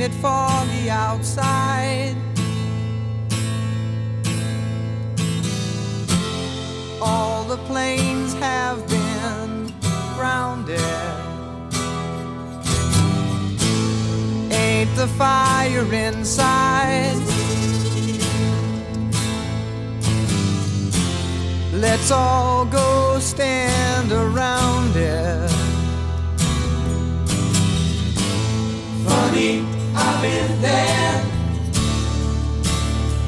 it foggy outside. All the planes have been grounded. Ain't the fire inside? Let's all go stand around it. Funny, I've been there,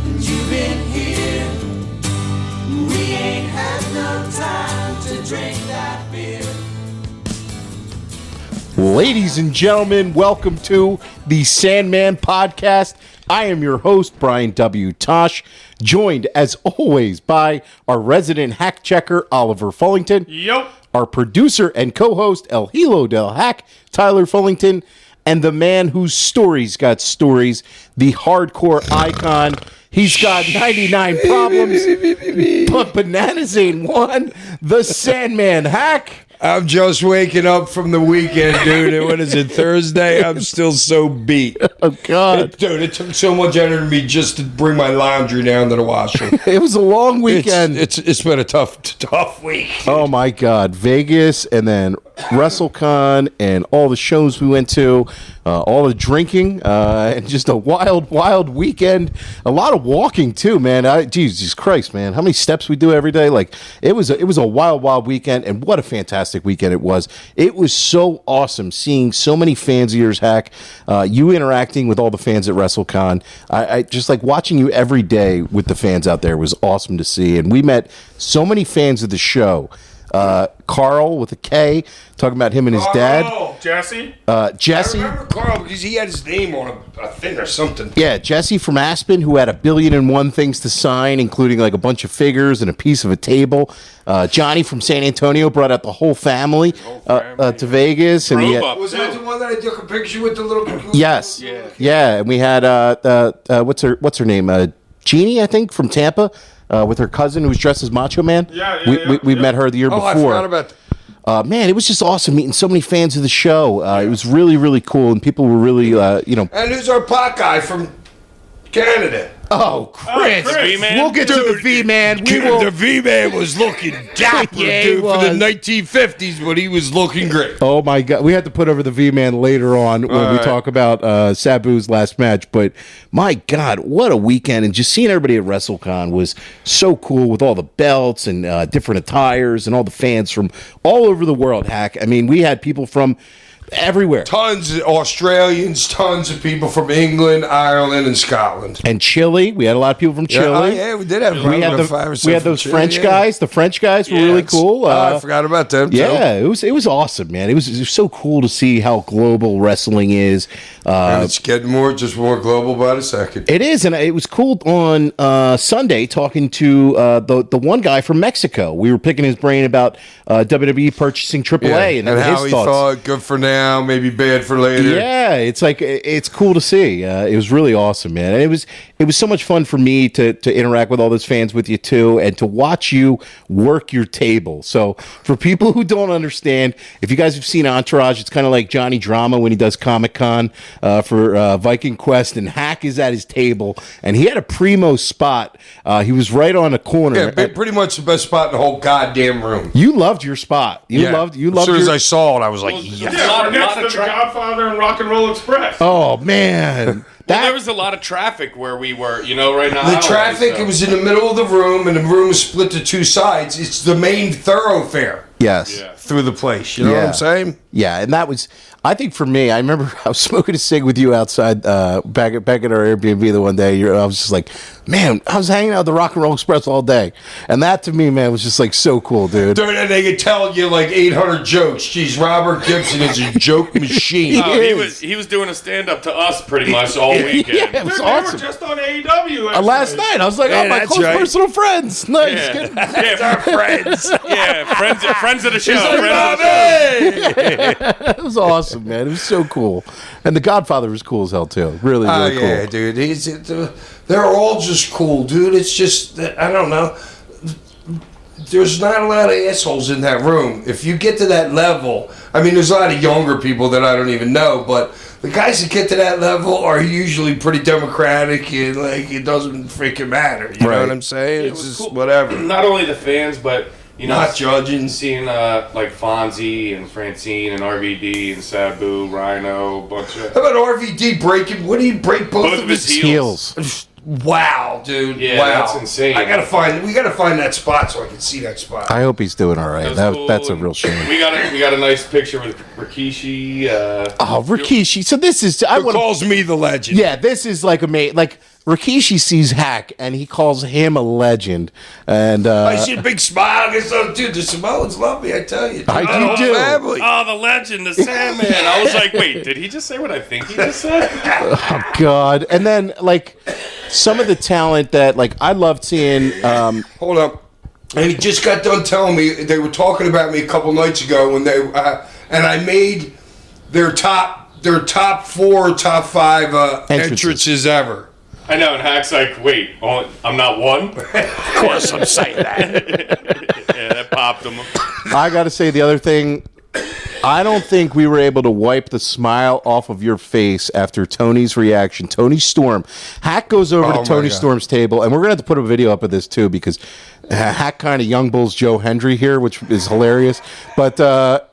and you've been here. We ain't had no time to drink that beer. Ladies and gentlemen, welcome to the Sandman podcast. I am your host, Brian W. Tosh, joined as always by our resident hack checker, Oliver Fullington. Yep. Our producer and co-host, El Hilo del Hack, Tyler Fullington, and the man whose stories got stories, the hardcore icon. He's got 99 problems, but bananas ain't one. The Sandman Hack. I'm just waking up from the weekend, dude. And what is it, Thursday? I'm still so beat. Oh, God. Dude, it took so much energy to me just to bring my laundry down to the washer. It was a long weekend. It's been a tough week. Oh, my God. Vegas and then Wrestlecon and all the shows we went to, all the drinking, and just a wild weekend. A lot of walking, too, man. Jesus Christ, man. How many steps we do every day? Like, it was a wild weekend, and what a fantastic weekend it was. It was so awesome seeing so many fans of yours, Hack. You interacting with all the fans at WrestleCon. I just like watching you every day with the fans out there was awesome to see. And we met so many fans of the show. Carl with a K, talking about him and his dad. Jesse? Jesse. I remember Carl because he had his name on a thing or something. Yeah, Jesse from Aspen, who had 1,000,001 things to sign, including like a bunch of figures and a piece of a table. Johnny from San Antonio brought out the whole family, to Vegas. And Was that the one that I took a picture with the little... Yes. Yeah, and we had, what's her name? Jeannie, I think, from Tampa. With her cousin who was dressed as Macho Man. We met her the year before. I forgot about that. Man, it was just awesome meeting so many fans of the show. It was really cool, and people were really, And who's our pot guy from Canada? Oh, Chris. V-Man? We'll get to the V-Man. The V-Man was looking dapper, Yeah, dude, for the was. 1950s, but he was looking great. Oh, my God. We had to put over the V-Man later on when we talk about Sabus' last match. But, my God, what a weekend. And just seeing everybody at WrestleCon was so cool with all the belts and different attires and all the fans from all over the world, Hack. I mean, we had people from everywhere. Tons of Australians, tons of people from England, Ireland, and Scotland. And Chile. We had a lot of people from Chile. Yeah, we did have We had, we had those French guys. The French guys were really cool. I forgot about them, too. Yeah, it was awesome, man. It was so cool to see how global wrestling is. And it's getting more global by the second. It is, and it was cool on Sunday talking to the one guy from Mexico. We were picking his brain about WWE purchasing AAA and how his he thoughts. thought good for now, maybe bad for later. Yeah, it's like it's cool to see. It was really awesome, man. And it was so much fun for me to interact with all those fans with you too, and to watch you work your table. So for people who don't understand, if you guys have seen Entourage, it's kind of like Johnny Drama when he does Comic-Con for Viking Quest, and Hack is at his table, and he had a primo spot. He was right on the corner. Yeah, pretty much the best spot in the whole goddamn room. You loved your spot. You loved. As soon as I saw it, I was like, Yeah, we're next to the Godfather and Rock and Roll Express. Oh man. There was a lot of traffic where we were, right now. The traffic, it was in the middle of the room, and the room was split to two sides. It's the main thoroughfare. Yes. Yeah. Through the place. You know what I'm saying? Yeah, and that was, I think for me, I remember I was smoking a cig with you outside back at our Airbnb the one day. I was just like, man, I was hanging out at the Rock and Roll Express all day. And that to me, man, was just like so cool, dude. Dude, and they could tell you like 800 jokes. Jeez, Robert Gibson is a joke machine. He was doing a stand-up to us pretty much all weekend. Yeah, it was Dude, awesome. we were just on AEW Last night, I was like, Yeah, oh, my that's close right. personal friends. Nice. Yeah. Good. Yeah, Friends. yeah, friends of the show. Like, Friends of the show. It was awesome, man. It was so cool. And the Godfather was cool as hell, too. Really, really cool. Yeah, dude. They're all just cool, dude. It's just, I don't know. there's not a lot of assholes in that room. If you get to that level, I mean, there's a lot of younger people that I don't even know, but the guys that get to that level are usually pretty democratic and like it doesn't freaking matter. You know what I'm saying? It It's was just cool. whatever. Not only the fans, but Not judging. seeing like Fonzie and Francine and RVD and Sabu, Rhino, a bunch of How about RVD breaking? What do you break both both of his Heels. Wow, dude! Yeah, wow, that's insane. We gotta find that spot so I can see that spot. I hope he's doing all right. That was cool. That's a real shame. We got a nice picture with Rikishi. Oh, Rikishi. So this is. I Who want. calls me the legend? Yeah, this is like amazing. Like Rikishi sees Hack and he calls him a legend. And I see a big smile. I so, dude, the Samoans love me. I tell you, dude. I The whole do. family. Oh, the legend, the Sandman. I was like, wait, did he just say what I think he just said? oh God. And then like some of the talent that like I loved seeing. Hold up. And he just got done telling me they were talking about me a couple nights ago when they and I made their top 4, top 5 entrances ever. I know, and Hack's like, wait, I'm not one? Of course, I'm saying that. Yeah, that popped him. I got to say the other thing. I don't think we were able to wipe the smile off of your face after Tony's reaction. Tony Storm. Hack goes over to my Tony God. Storm's table, and we're going to have to put a video up of this too because Hack kind of young bulls Joe Hendry here, which is hilarious. But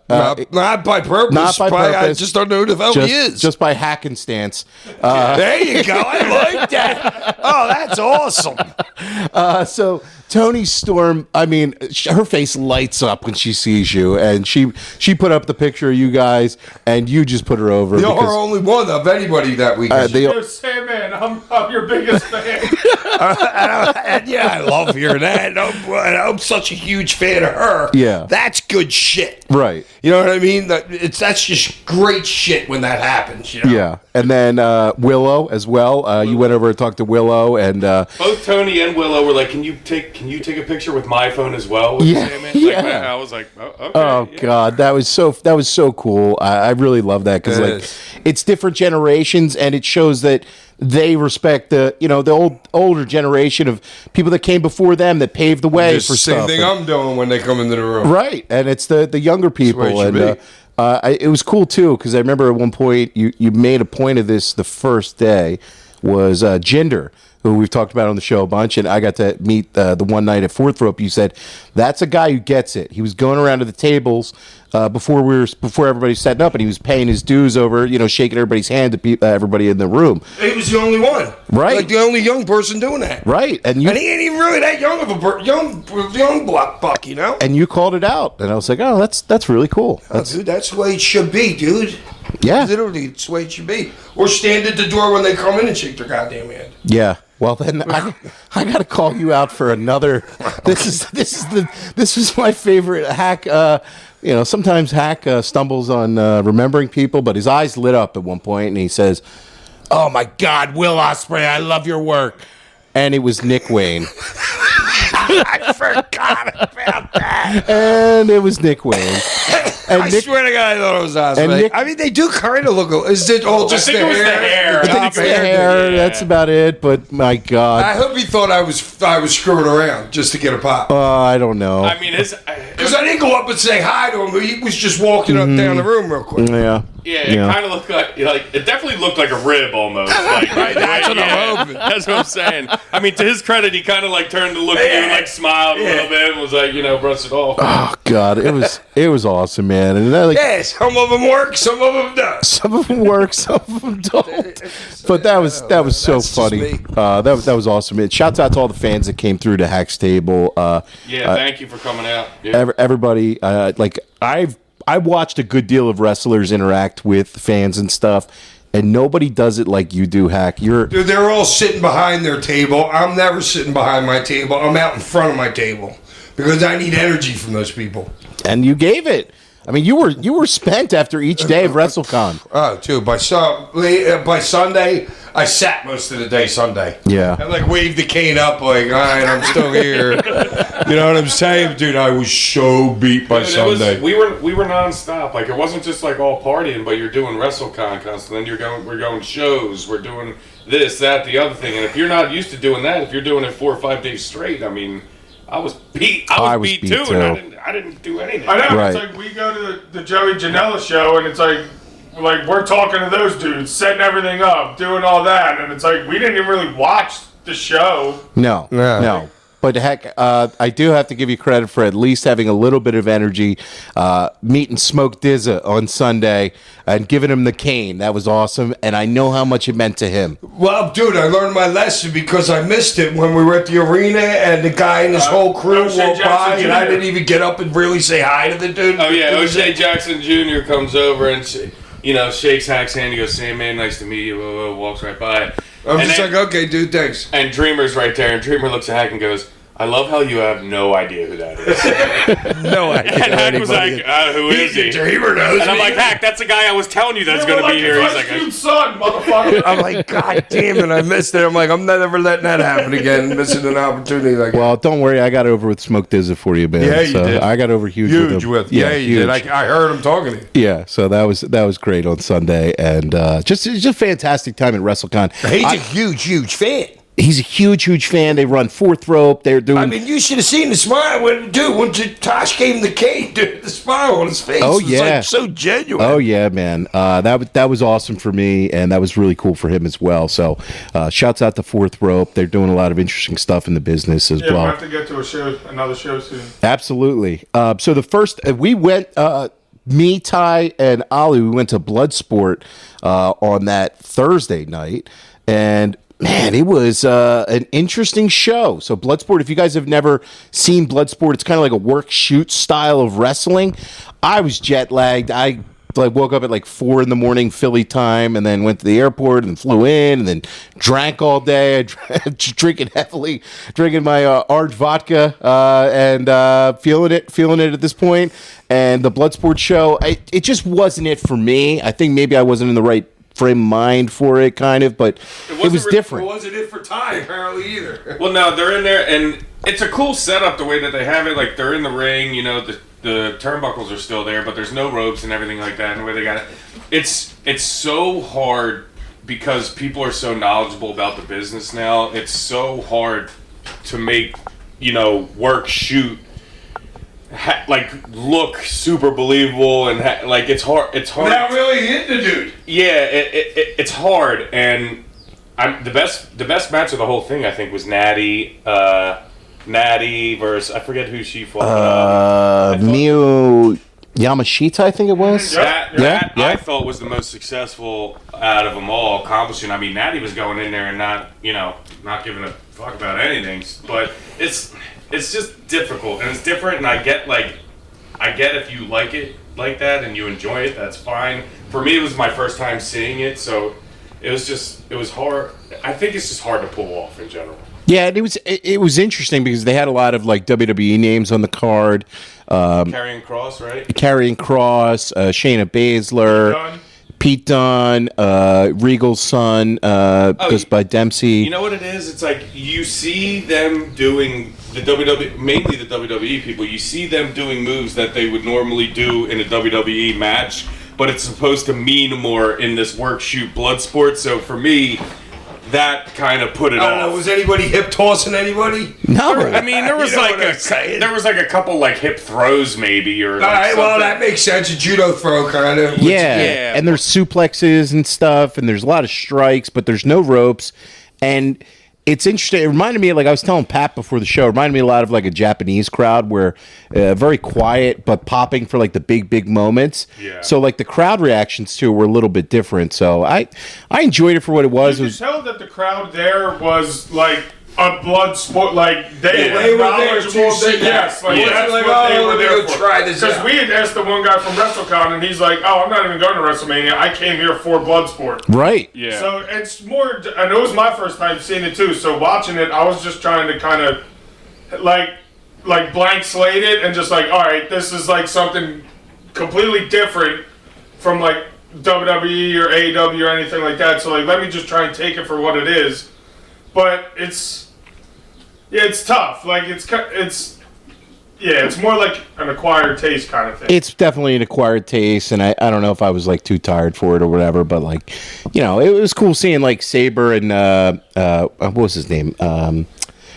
not by purpose. not by I purpose. just don't know who the hell he is. just by hackenstance. There you go. I like that. Oh, that's awesome. So Tony Storm, I mean, her face lights up when she sees you, and she put up the picture of you guys, and you just put her over. You're because, our only one of anybody that weekend. Yo, Sandman, I'm your biggest fan. And yeah, I love hearing that. I'm such a huge fan of her. Yeah. That's good shit. Right. You know what I mean? That's just great shit when that happens. You know? Yeah, and then Willow as well. You went over and talked to Willow, and Both Tony and Willow were like, can you take a picture with my phone as well? With Yeah, Sandman? yeah. Like, I was like, oh, okay. oh yeah. God, that was so cool. I really love that because It like is. it's different generations, and it shows that they respect the older generation of people that came before them that paved the way Just for the same stuff. thing I'm doing when they come into the room. Right, and it's the younger people, That's the way it and should it was cool too because I remember at one point you made a point of this. The first day was Jinder, who we've talked about on the show a bunch, and I got to meet the one night at Fourth Rope. You said that's a guy who gets it. He was going around to the tables before everybody's setting up, and he was paying his dues over, shaking everybody's hand to everybody in the room. He was the only one. Right. Like the only young person doing that. Right, and And he ain't even really that young of a young block buck, you know? and you called it out, and I was like, oh, that's really cool. Dude, that's the way it should be, dude. Yeah. Literally, it's the way it should be. Or stand at the door when they come in and shake their goddamn hand. Yeah. Well, then I got to call you out for another. This is my favorite Hack. Sometimes Hack stumbles on remembering people, but his eyes lit up at one point, and he says, "Oh my God, Will Ospreay, I love your work." And it was Nick Wayne. I forgot about that. And it was Nick Wayne. And I Nick, swear to God, I thought it was us. and Nick- I mean, they do kind of look. Is it all just think the it was the hair? hair. I think it's Top the hair. Yeah. That's about it. But my God, I hope he thought I was screwing around just to get a pop. I don't know. I mean, Because I didn't go up and say hi to him. He was just walking up down the room real quick. Yeah. it kind of looked like it definitely looked like a rib almost. Like, That's what I'm hoping. That's what I'm saying. I mean, to his credit, he kind of like turned to look at you and like smiled a little bit and was like, brushed it off. Oh God, it was awesome, man. And then, Yeah, some of them work, some of them don't. some of them work, some of them don't. But that was so That's just funny. me. That was awesome. And shouts out to all the fans that came through to Hack's Table. Thank you for coming out. Yeah. Everybody, I've watched a good deal of wrestlers interact with fans and stuff, and nobody does it like you do, Hack. Dude, they're all sitting behind their table. I'm never sitting behind my table. I'm out in front of my table because I need energy from those people. And you gave it. I mean, you were spent after each day of WrestleCon. Oh, dude, by Sunday, I sat most of the day Sunday. Yeah. I waved the cane up like, all right, I'm still here. You know what I'm saying? Dude, I was so beat by Dude, Sunday. we were nonstop. Like, it wasn't just like all partying, but you're doing WrestleCon constantly. Then we're going shows. We're doing this, that, the other thing. And if you're not used to doing that, if you're doing it 4 or 5 days straight, I mean, I was beat. I was beat too, too. and I didn't do anything. I know. Right. It's like we go to the Joey Janela show, and it's like we're talking to those dudes, setting everything up, doing all that, and it's like we didn't even really watch the show. No, Yeah. no. But heck, I do have to give you credit for at least having a little bit of energy, meeting Smoke Dizza on Sunday and giving him the cane. That was awesome, and I know how much it meant to him. Well, dude, I learned my lesson because I missed it when we were at the arena and the guy and his whole crew O'Shea walked by, Jackson and I Jr. didn't even get up and really say hi to the dude. Oh yeah, It was- O'Shea Jackson Jr. comes over and shakes Hack's hand. He goes, "Sandman, nice to meet you." Walks right by. I'm And just then- like, okay, dude, thanks. And Dreamer's right there, and Dreamer looks at Hack and goes, "I love how you have no idea who that is." No idea. And Hack was like, "Who is he?" Dreamer knows And I'm me. like, "Hack, that's the guy I was telling you that's You're going to be here." He's Ice like, Cube's son, motherfucker. I'm like, God damn it, I missed it. I'm like, I'm never letting that happen again, missing an opportunity like that. Well, don't worry, I got over with Smoke Dizza for you, man. Yeah, you did. I got over huge with him. Yeah, you huge. did. I heard him talking to you. Yeah, so that was great on Sunday, and just a fantastic time at WrestleCon. He's a huge fan. He's a huge fan. They run fourth rope. They're doing. I mean, you should have seen the smile when Tosh gave him the cane, dude. The smile on his face Oh, was yeah. like so genuine. Oh yeah, man. That was awesome for me, and that was really cool for him as well. So, shouts out to Fourth Rope. They're doing a lot of interesting stuff in the business as Yeah, we'll well. have to get to another show soon. Absolutely. So the first we went. Me, Ty, and Ali, we went to Bloodsport on that Thursday night, and man, it was an interesting show. So Bloodsport, if you guys have never seen Bloodsport, it's kind of like a work shoot style of wrestling. I was jet lagged. I woke up at 4 a.m. Philly time, and then went to the airport and flew in, and then drank all day. Drinking my Arj vodka, and feeling it at this point. And the Bloodsport show, it just wasn't it for me. I think maybe I wasn't in the right frame of mind for it, kind of, but it was different. It wasn't it for Ty, apparently, either. "Well, no, they're in there, and it's a cool setup the way that they have it. Like, they're in the ring, the turnbuckles are still there, but there's no ropes and everything like that, and the way they got it. It's so hard because people are so knowledgeable about the business now. It's so hard to make, work shoot look super believable, and it's hard. It's hard. Not really hit the dude. Yeah, it's hard, and the best match of the whole thing, I think, was Natty versus, I forget who she fought. Miyu Yamashita, I think it was. That I thought was the most successful out of them all, accomplishing. I mean, Natty was going in there and not giving a fuck about anything, but it's just difficult, and it's different, and I get if you like it like that and you enjoy it, that's fine. For me, it was my first time seeing it, so it was hard. I think it's just hard to pull off in general. Yeah, and it was interesting because they had a lot of WWE names on the card. Karrion Kross, right? Karrion Kross, Shayna Baszler, Pete Dunne, Regal's son goes by Dempsey. You know what it is? It's like you see them doing the WWE, mainly the WWE people. You see them doing moves that they would normally do in a WWE match, but it's supposed to mean more in this work shoot blood sport. So for me, that kind of put it I don't know, off. was anybody hip tossing anybody? No, I mean, there was You know what I'm saying? a couple hip throws maybe, or All right, well, something. that makes sense. A judo throw, kind of. yeah, and there's suplexes and stuff, and there's a lot of strikes, but there's no ropes, and it's interesting. It reminded me, I was telling Pat before the show, it reminded me a lot of a Japanese crowd where very quiet but popping for the big moments. Yeah. So the crowd reactions to it were a little bit different. So I enjoyed it for what it was. You could tell that the crowd there was a blood sport, they were They were there knowledgeable. to see Yes, that. that's Like, what they oh, were let me there go for. try this Because out. we had asked the one guy from Wrestlecon, and he's like, "Oh, I'm not even going to WrestleMania. I came here for Bloodsport." Right. Yeah. So it's more, and it was my first time seeing it too. So watching it, I was just trying to kind of blank slate it and just all right, this is something completely different from WWE or AEW or anything like that. So let me just try and take it for what it is. But it's tough. It's more like an acquired taste kind of thing. It's definitely an acquired taste, and I don't know if I was too tired for it or whatever, but it was cool seeing Saber and what was his name?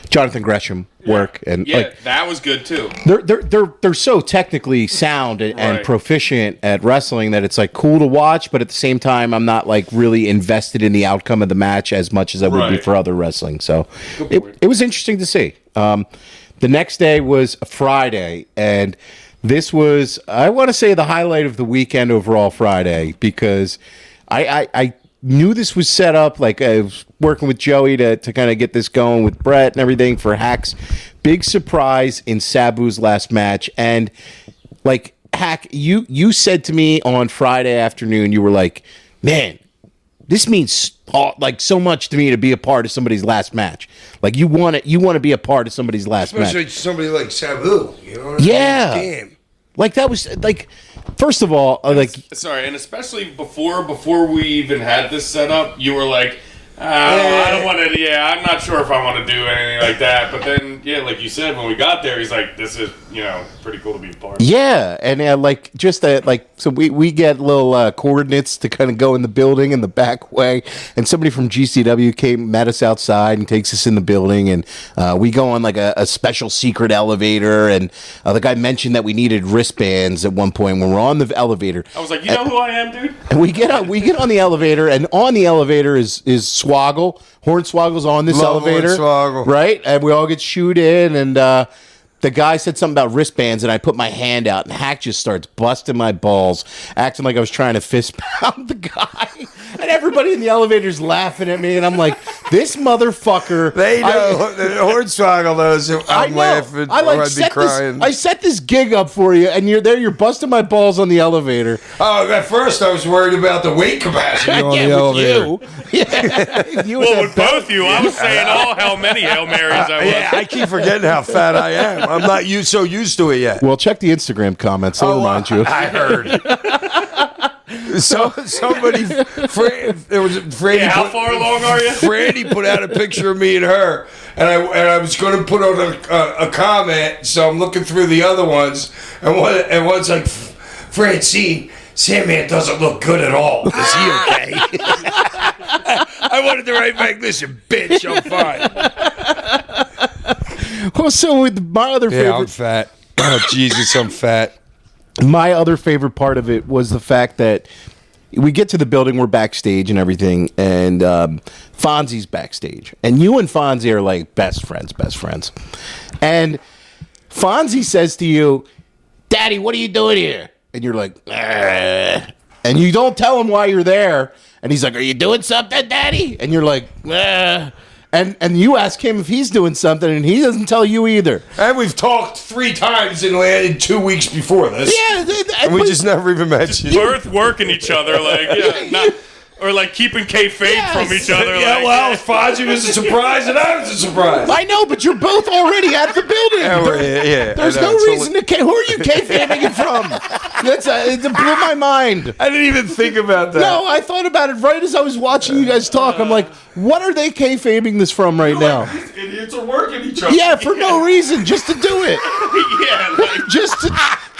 Jonathan Gresham work, and like that was good too. they're so technically sound and Right. proficient at wrestling that it's like cool to watch, but at the same time, I'm not like really invested in the outcome of the match as much as I would be Right. for other wrestling. So it was interesting to see. The next day was a Friday, and this was, I want to say, the highlight of the weekend overall Friday, because I knew this was set up. Like, I was working with Joey to kind of get this going with Brett and everything for Hack's big surprise in Sabu's last match. And like, Hack, you said to me on Friday afternoon, you were like, man, this means like so much to me to be a part of somebody's last match. Like, you want to be a part of somebody's last Especially match. somebody like Sabu. You know what Yeah. I mean? Damn. Like, that was like, first of all, like, Sorry, and especially before we even had this set up, you were like, I don't want to. Yeah, I'm not sure if I want to do anything like that. But then, yeah, like you said, when we got there, he's like, "This is, pretty cool to be a part of." yeah, and like just that, like, so we get little coordinates to kind of go in the building in the back way, and somebody from GCW met us outside and takes us in the building, and we go on like a special secret elevator, and the guy mentioned that we needed wristbands at one point when we're on the elevator. I was like, "You know who I am, dude?" And we get on the elevator, and on the elevator is Swoggle. Hornswoggle's on this Love elevator, Hornswoggle. right? And we all get shooed in, and the guy said something about wristbands, and I put my hand out, and Hack just starts busting my balls, acting like I was trying to fist pound the guy, and everybody in the elevator's laughing at me, and I'm like, this motherfucker. They know. Hornswoggle knows. I'm laughing. I like I'd be crying. I set this gig up for you, and you're busting my balls on the elevator. Oh, at first I was worried about the weight capacity on the With elevator. you. Yeah. You Well, that with both you, I was saying, how many Hail Marys I was. Yeah, I keep forgetting how fat I am. I'm not so used to it yet. Well, check the Instagram comments. I'll remind you. I heard. So somebody, there was Franny. Yeah, how far along are you? Franny put out a picture of me and her, and I was going to put on a comment. So I'm looking through the other ones, and one's like, Francine, Sandman doesn't look good at all. Is he okay? I wanted to write back, listen, bitch, I'm fine. Well, so with my other Yeah, I'm favorite, fat. Oh, Jesus, I'm fat. my other favorite part of it was the fact that we get to the building, we're backstage and everything, and Fonzie's backstage, and you and Fonzie are like best friends, and Fonzie says to you, "Daddy, what are you doing here?" And you're like, "Ah." And you don't tell him why you're there, and he's like, "Are you doing something, Daddy?" And you're like, "Ah." And you ask him if he's doing something, and he doesn't tell you either. And we've talked 3 times in 2 weeks before this. Yeah, And we just never even mentioned. Both working each other, or like keeping kayfabe from each other. Yeah, like, well, Fonzie was a surprise and I was a surprise. I know, but you're both already at the building. Yeah, There's I know, no it's reason to. Who are you kayfabing it from? It blew my mind. I didn't even think about that. No, I thought about it right as I was watching you guys talk. I'm like, what are they kayfabing this from right now? These idiots are working each other. Yeah, for no reason, just to do it, yeah, like,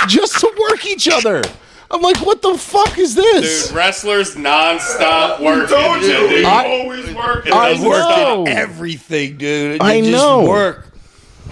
just to work each other. I'm like, what the fuck is this? dude, wrestlers non-stop working. Told you, dude. you always working. I doesn't know. stop. Everything, dude. I You just know. work.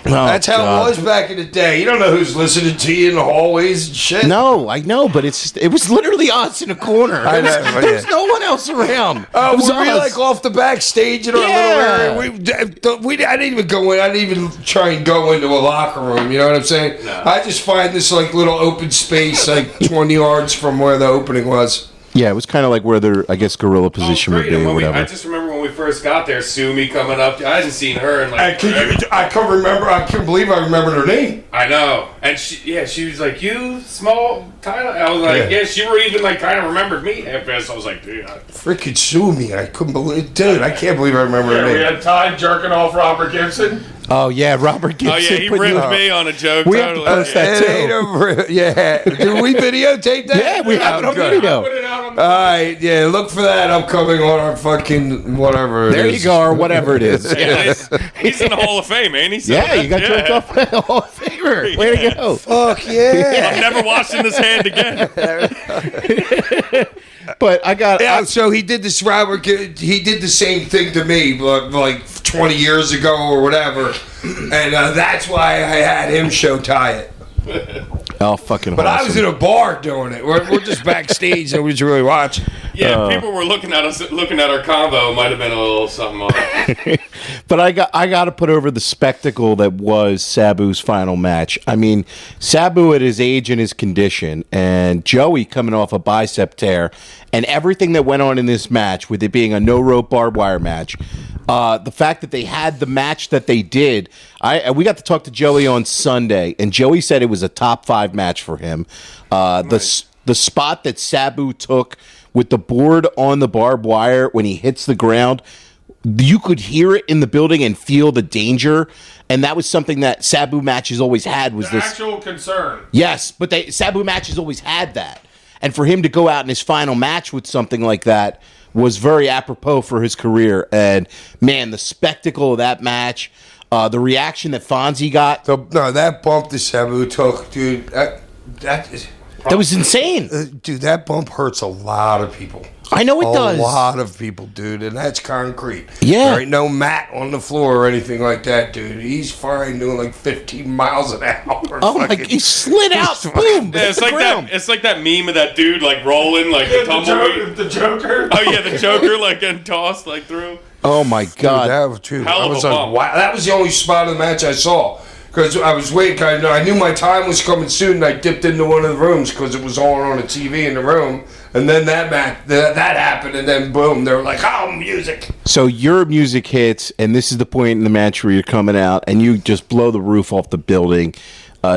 Oh, That's how God. it was back in the day. You don't know who's listening to you in the hallways and shit. No, I know, but it was literally us in a corner. I know, There's yeah. no one else around. Oh, It was were we us. like off the backstage in our Yeah. little area? I didn't even go in. I didn't even try and go into a locker room. You know what I'm saying? No. I just find this like little open space, like 20 yards from where the opening was. Yeah, it was kind of like where their, I guess, gorilla position would Great, be and or when whatever. I just remember when we first got there, Sumi coming up. I hadn't seen her in I like. can't remember. I can't believe I remembered her name. I know, and she was like, "You small Tyler." I was like, Yeah. "Yeah." She were even like kind of remembered me at first. I was like, "Dude." Freaking sue me. I couldn't believe, dude. I can't believe I remember Yeah, her we name. had Ty jerking off Robert Gibson. Oh yeah, Robert Gibson. Oh yeah, he put you- ripped me on a joke. We have to totally. post that It too. ain't over. Yeah. Did we videotape that? Yeah, we have it on good. video. Put it out on the All right, yeah, look for that upcoming on our fucking whatever. There it you is. go, or whatever it is. Yeah, he's in the Hall of Fame, ain't he? So Yeah, you got that's- jerked off by the Hall of Famer. Way to go. Fuck yeah. I'm never washing this hand again. But I got Yeah, so he did this, Robert. He did the same thing to me, but like 20 years ago or whatever, and that's why I had him show tie it. oh fucking. But awesome. I was in a bar doing it. We're just backstage, and we just really watching. Yeah, people were looking at us, looking at our combo. Might have been a little something on. But I got to put over the spectacle that was Sabu's final match. I mean, Sabu at his age and his condition, and Joey coming off a bicep tear, and everything that went on in this match, with it being a no rope barbed wire match. The fact that they had the match that they did, we got to talk to Joey on Sunday, and Joey said it was a top 5 match for him. The spot that Sabu took with the board on the barbed wire when he hits the ground, you could hear it in the building and feel the danger, and that was something that Sabu matches always had. Was The this actual concern? Yes, but Sabu matches always had that, and for him to go out in his final match with something like that was very apropos for his career. And man, the spectacle of that match, the reaction that Fonzie got, No, that bump that Sabu took, dude. That was insane. dude, that bump hurts a lot of people. I know it does. A lot of people, dude, and that's concrete. Yeah. There ain't no mat on the floor or anything like that, dude. He's fine doing like 15 miles an hour. Oh my! He slid out. Boom! Yeah, it's hit the like ground. that. It's like that meme of that dude like rolling like the tumbleweed. The Joker. Oh yeah, the Joker like getting tossed like through. Oh my God! Hell I of was a like, bump. wow. That was the only spot of the match I saw. Because I was waiting, I knew my time was coming soon, and I dipped into one of the rooms because it was on the TV in the room. And then that happened, and then boom, they were like, oh, music. So your music hits, and this is the point in the match where you're coming out, and you just blow the roof off the building.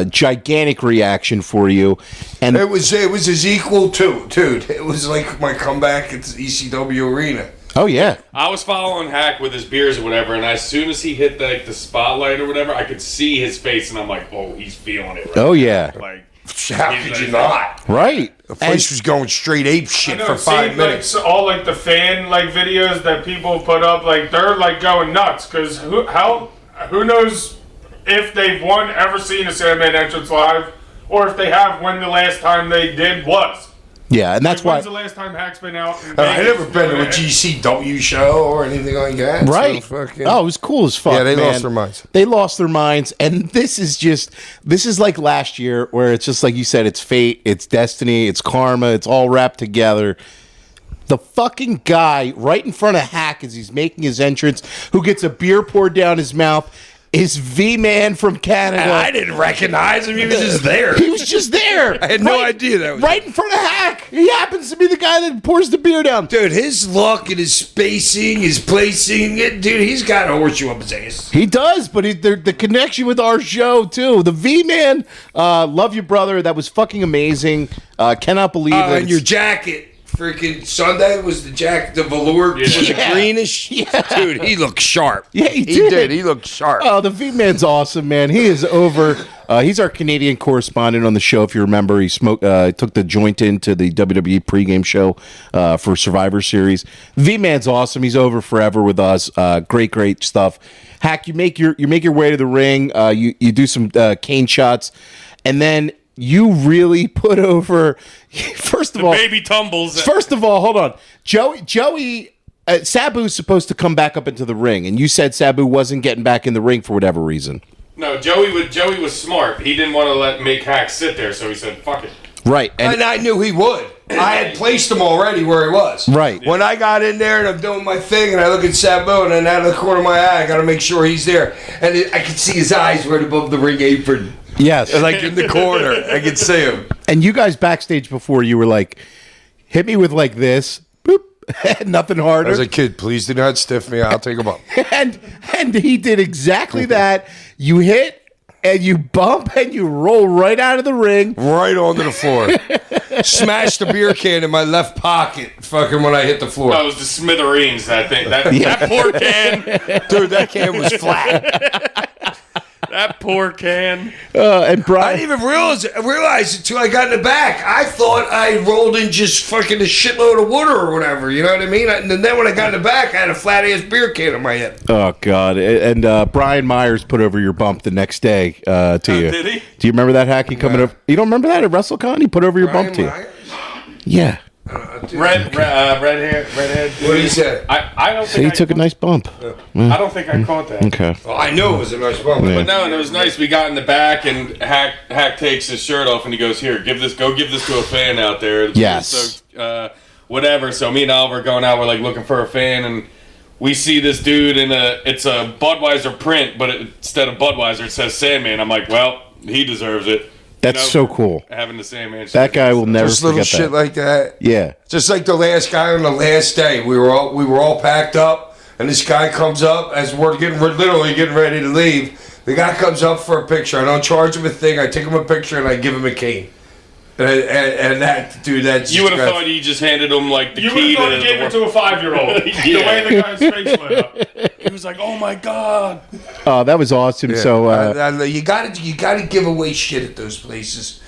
Gigantic reaction for you, and It was his equal too, dude. It was like my comeback at the ECW arena. oh yeah, I was following Hack with his beers or whatever, and as soon as he hit the spotlight or whatever, I could see his face, and I'm like, oh, he's feeling it. Right oh yeah, now. Like, How could you not? right. The place was going straight ape shit I know, for it 5 seems minutes. Like, all like the fan like videos that people put up, like they're like going nuts because who knows if they've ever seen a Sandman entrance live, or if they have, when the last time they did was. Yeah, and that's Like, why. when's the last time Hack's been out? In I Vegas never been to a doing it? GCW show or anything like that. Right. So fucking, Oh, it was cool as fuck. Yeah, they man. lost their minds. They lost their minds, and this is like last year, where it's just like you said, it's fate, it's destiny, it's karma, it's all wrapped together. The fucking guy right in front of Hack as he's making his entrance, who gets a beer poured down his mouth, is V-Man from Canada. And I didn't recognize him. He was just there. He was just there. I had no idea that was right in front of Hack. He happens to be the guy that pours the beer down. Dude, his luck and his spacing, his placing, dude, he's got a horseshoe up his ass. He does, but the connection with our show too. The V-Man, love you, brother. That was fucking amazing. Cannot believe that. And your jacket. Freaking Sunday was the jacket, the velour, was it greenish? Yeah. Dude, he looked sharp. Yeah, he did. He looked sharp. Oh, the V-Man's awesome, man. He is over. He's our Canadian correspondent on the show. If you remember, he took the joint into the WWE pregame show for Survivor Series. V-Man's awesome. He's over forever with us. Great stuff. Hack, you make your way to the ring. You do some cane shots, and then you really put over. First of all, baby tumbles. First of all, hold on, Joey. Sabu's supposed to come back up into the ring, and you said Sabu wasn't getting back in the ring for whatever reason. No, Joey was smart. He didn't want to make Hack sit there, so he said, "Fuck it." Right, And I knew he would. I had placed him already where he was. Right. When I got in there and I'm doing my thing and I look at Sabu and then out of the corner of my eye, I got to make sure he's there. And I could see his eyes right above the ring apron. yes, Like in the corner. I could see him. and you guys backstage before, you were like, hit me with like this, boop, nothing harder. I was like, kid, please do not stiff me. I'll take him up. and he did exactly that. You hit and you bump and you roll right out of the ring. Right onto the floor. Smashed the beer can in my left pocket fucking when I hit the floor. That was the smithereens. That thing. That poor can. Dude, that can was flat. That poor can. And I Brian, didn't even realize until I got in the back. I thought I rolled in just fucking a shitload of water or whatever. You know what I mean? And then when I got in the back, I had a flat ass beer can on my head. oh god, and Brian Myers put over your bump the next day to you. Did he? Do you remember that, Hacky, coming up? You don't remember that at WrestleCon? He put over your bump to you. Myers? Yeah. Red redhead. What did he say? I don't So think he took a nice bump. I don't think I caught that. Okay. Well, I know it was a nice bump. Yeah. But no, and it was nice. We got in the back, and Hack takes his shirt off, and he goes, "Here, give this to a fan out there." Yes. So, whatever. So me and Oliver are going out. We're like looking for a fan, and we see this dude it's a Budweiser print, but instead of Budweiser, it says Sandman. I'm like, well, he deserves it. That's so cool. Having the Sandman. That guy will never Just little forget shit that. like that. Yeah. Just like the last guy on the last day, we were all packed up, and this guy comes up as we're literally getting ready to leave. The guy comes up for a picture. I don't charge him a thing. I take him a picture and I give him a cane. And that dude, that's You would have thought you just handed him like the You would key have thought to he gave it to a 5-year-old. Yeah. The way the guy's face lit up. He was like, "Oh my god!" Oh, that was awesome. So, you gotta give away shit at those places,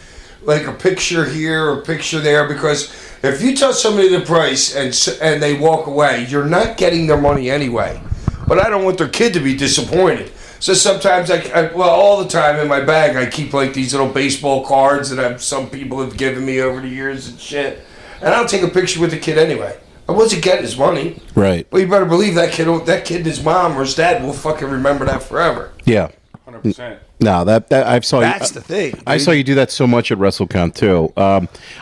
like a picture here or a picture there, because if you tell somebody the price and they walk away, you're not getting their money anyway. But I don't want their kid to be disappointed. So sometimes all the time in my bag I keep like these little baseball cards that some people have given me over the years and shit, and I'll take a picture with the kid anyway. I wasn't getting his money. right. Well, you better believe that kid, his mom or his dad will fucking remember that forever. Yeah. 100%. No, that I saw. That's the thing. I saw you do that so much at WrestleCon too.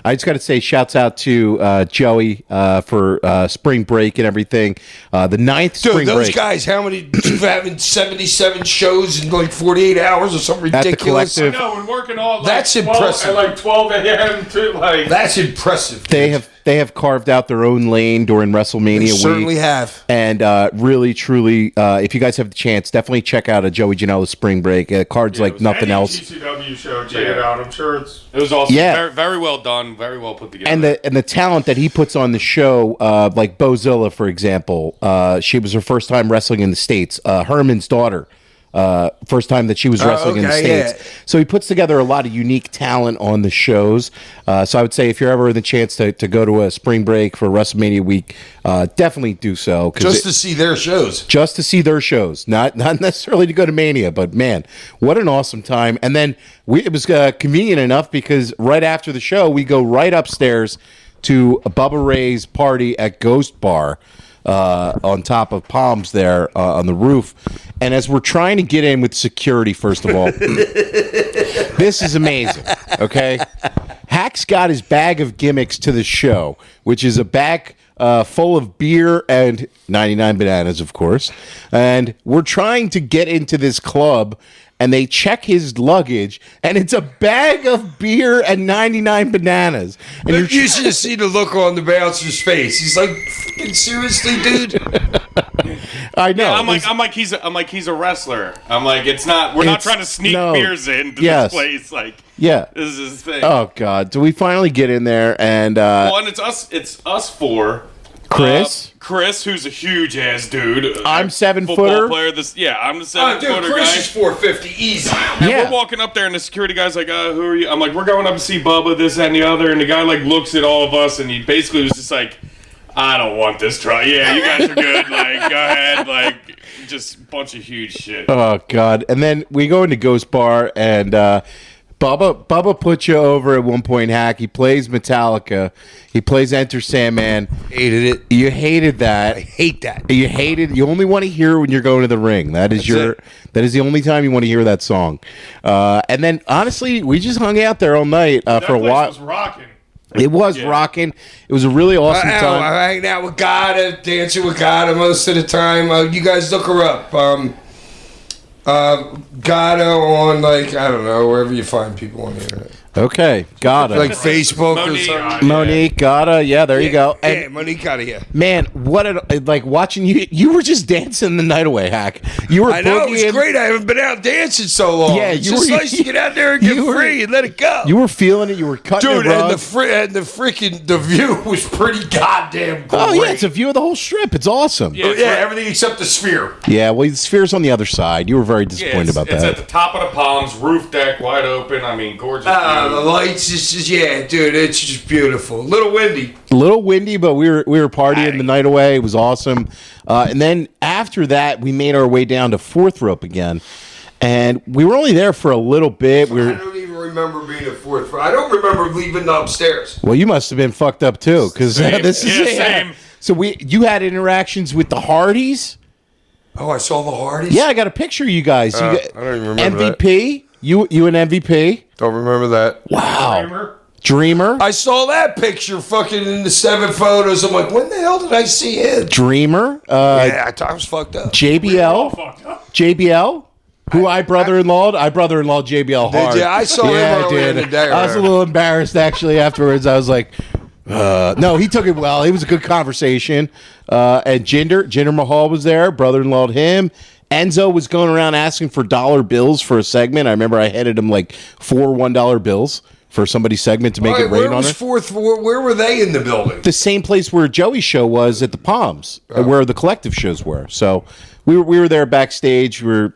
I just got to say, shouts out to Joey for spring break and everything. The 9th Dude, spring those break guys, how many having 77 shows in like 48 hours or something At the ridiculous? Collective. No, and working all like That's 12, impressive. at like 12 a.m. to like. That's impressive. they have carved out their own lane during WrestleMania They week. certainly have. And really, truly, if you guys have the chance, definitely check out a Joey Janela spring break. Cards like nothing any else. GCW show, check it out. I'm sure it's. It was awesome. Yeah. Very, very well done. Very well put together. And the talent that he puts on the show, like Bozilla, for example, she was her first time wrestling in the States. Herman's daughter, first time that she was wrestling in the okay, States. So he puts together a lot of unique talent on the shows. So I would say if you're ever in the chance to go to a spring break for WrestleMania week, definitely do so. Just to see their shows. Just to see their shows, not necessarily to go to Mania, but man, what an awesome time! And then it was convenient enough because right after the show, we go right upstairs to Bubba Ray's party at Ghost Bar on top of Palms there on the roof. And as we're trying to get in with security, first of all, this is amazing. Okay, Hack's got his bag of gimmicks to the show, which is a bag full of beer and 99 bananas, of course. And we're trying to get into this club, and they check his luggage, and it's a bag of beer and 99 bananas. And You should have seen the look on the bouncer's face. He's like, "Fucking seriously, dude." I know. Yeah, I'm like he's a wrestler. I'm like we're not trying to sneak beers into Yes. this place. Like Yeah. this is his thing. Oh God! So we finally get in there, and Well, and it's us four. Chris, who's a huge ass dude. I'm a 7-footer. football player. I'm the Oh, 7-footer dude, Chris guy. is 450 easy. And Yeah. we're walking up there, and the security guy's like, "Who are you?" I'm like, "We're going up to see Bubba, this and the other." And the guy like looks at all of us, and he basically was just like, "I don't want this try. Yeah, you guys are good. Like, go ahead. Like, just a bunch of huge shit." Oh God! And then we go into Ghost Bar, and Bubba put you over at one point. Hack. He plays Metallica. He plays Enter Sandman. Hated it. You hated that. I hate that. You hated. You only want to hear when you're going to the ring. That is That is the only time you want to hear that song. And then honestly, we just hung out there all night That for a place while. was rocking. It was rocking. It was a really awesome time. I'm hanging out with Gata, dancing with Gata most of the time. You guys look her up. Gata on, like, I don't know, wherever you find people on the internet. Okay, got it. Like Facebook Monique. or something. Monique, gotta, yeah, there you go. And Yeah, Monique Gata, yeah. man, like watching you were just dancing the night away, Hack. You were I know, it was boogieing. great. I haven't been out dancing so long. Yeah, it's you just were- nice to get out there and get you were- free and let it go. You were feeling it. You were cutting Dude, it and rug. the freaking the view was pretty goddamn great. Oh yeah, it's a view of the whole strip. It's awesome. Yeah. Yeah, everything except the sphere. Yeah, well, the Sphere's on the other side. You were very disappointed about It's that. at the top of the Palms, roof deck, wide open. I mean, gorgeous. The view. lights, it's just, yeah, dude, it's just beautiful. A little windy. A little windy, but we were partying Hey. the night away. It was awesome. And then after that, we made our way down to Fourth Rope again, and we were only there for a little bit. We I were don't even remember being a fourth floor. I don't remember leaving upstairs. Well, you must have been fucked up too, because this is same. So you had interactions with the Hardys. Oh, I saw the Hardys? Yeah, I got a picture of you guys. I don't even remember MVP. You and MVP. Don't remember that. Wow. Dreamer. I saw that picture fucking in the 7 photos. I'm like, when the hell did I see him? Dreamer. Yeah, I was fucked up. JBL. Who I brother-in-law JBL hard. Did you? I saw him earlier in the day. I was a little embarrassed actually afterwards. I was like, no, he took it well. It was a good conversation. And Jinder Mahal was there, brother-in-law to him. Enzo was going around asking for dollar bills for a segment. I remember I handed him like 4 $1 bills for somebody's segment to make it rain on her. Where were they in the building? The same place where Joey's show was at the Palms, where the collective shows were. So we were there backstage. We were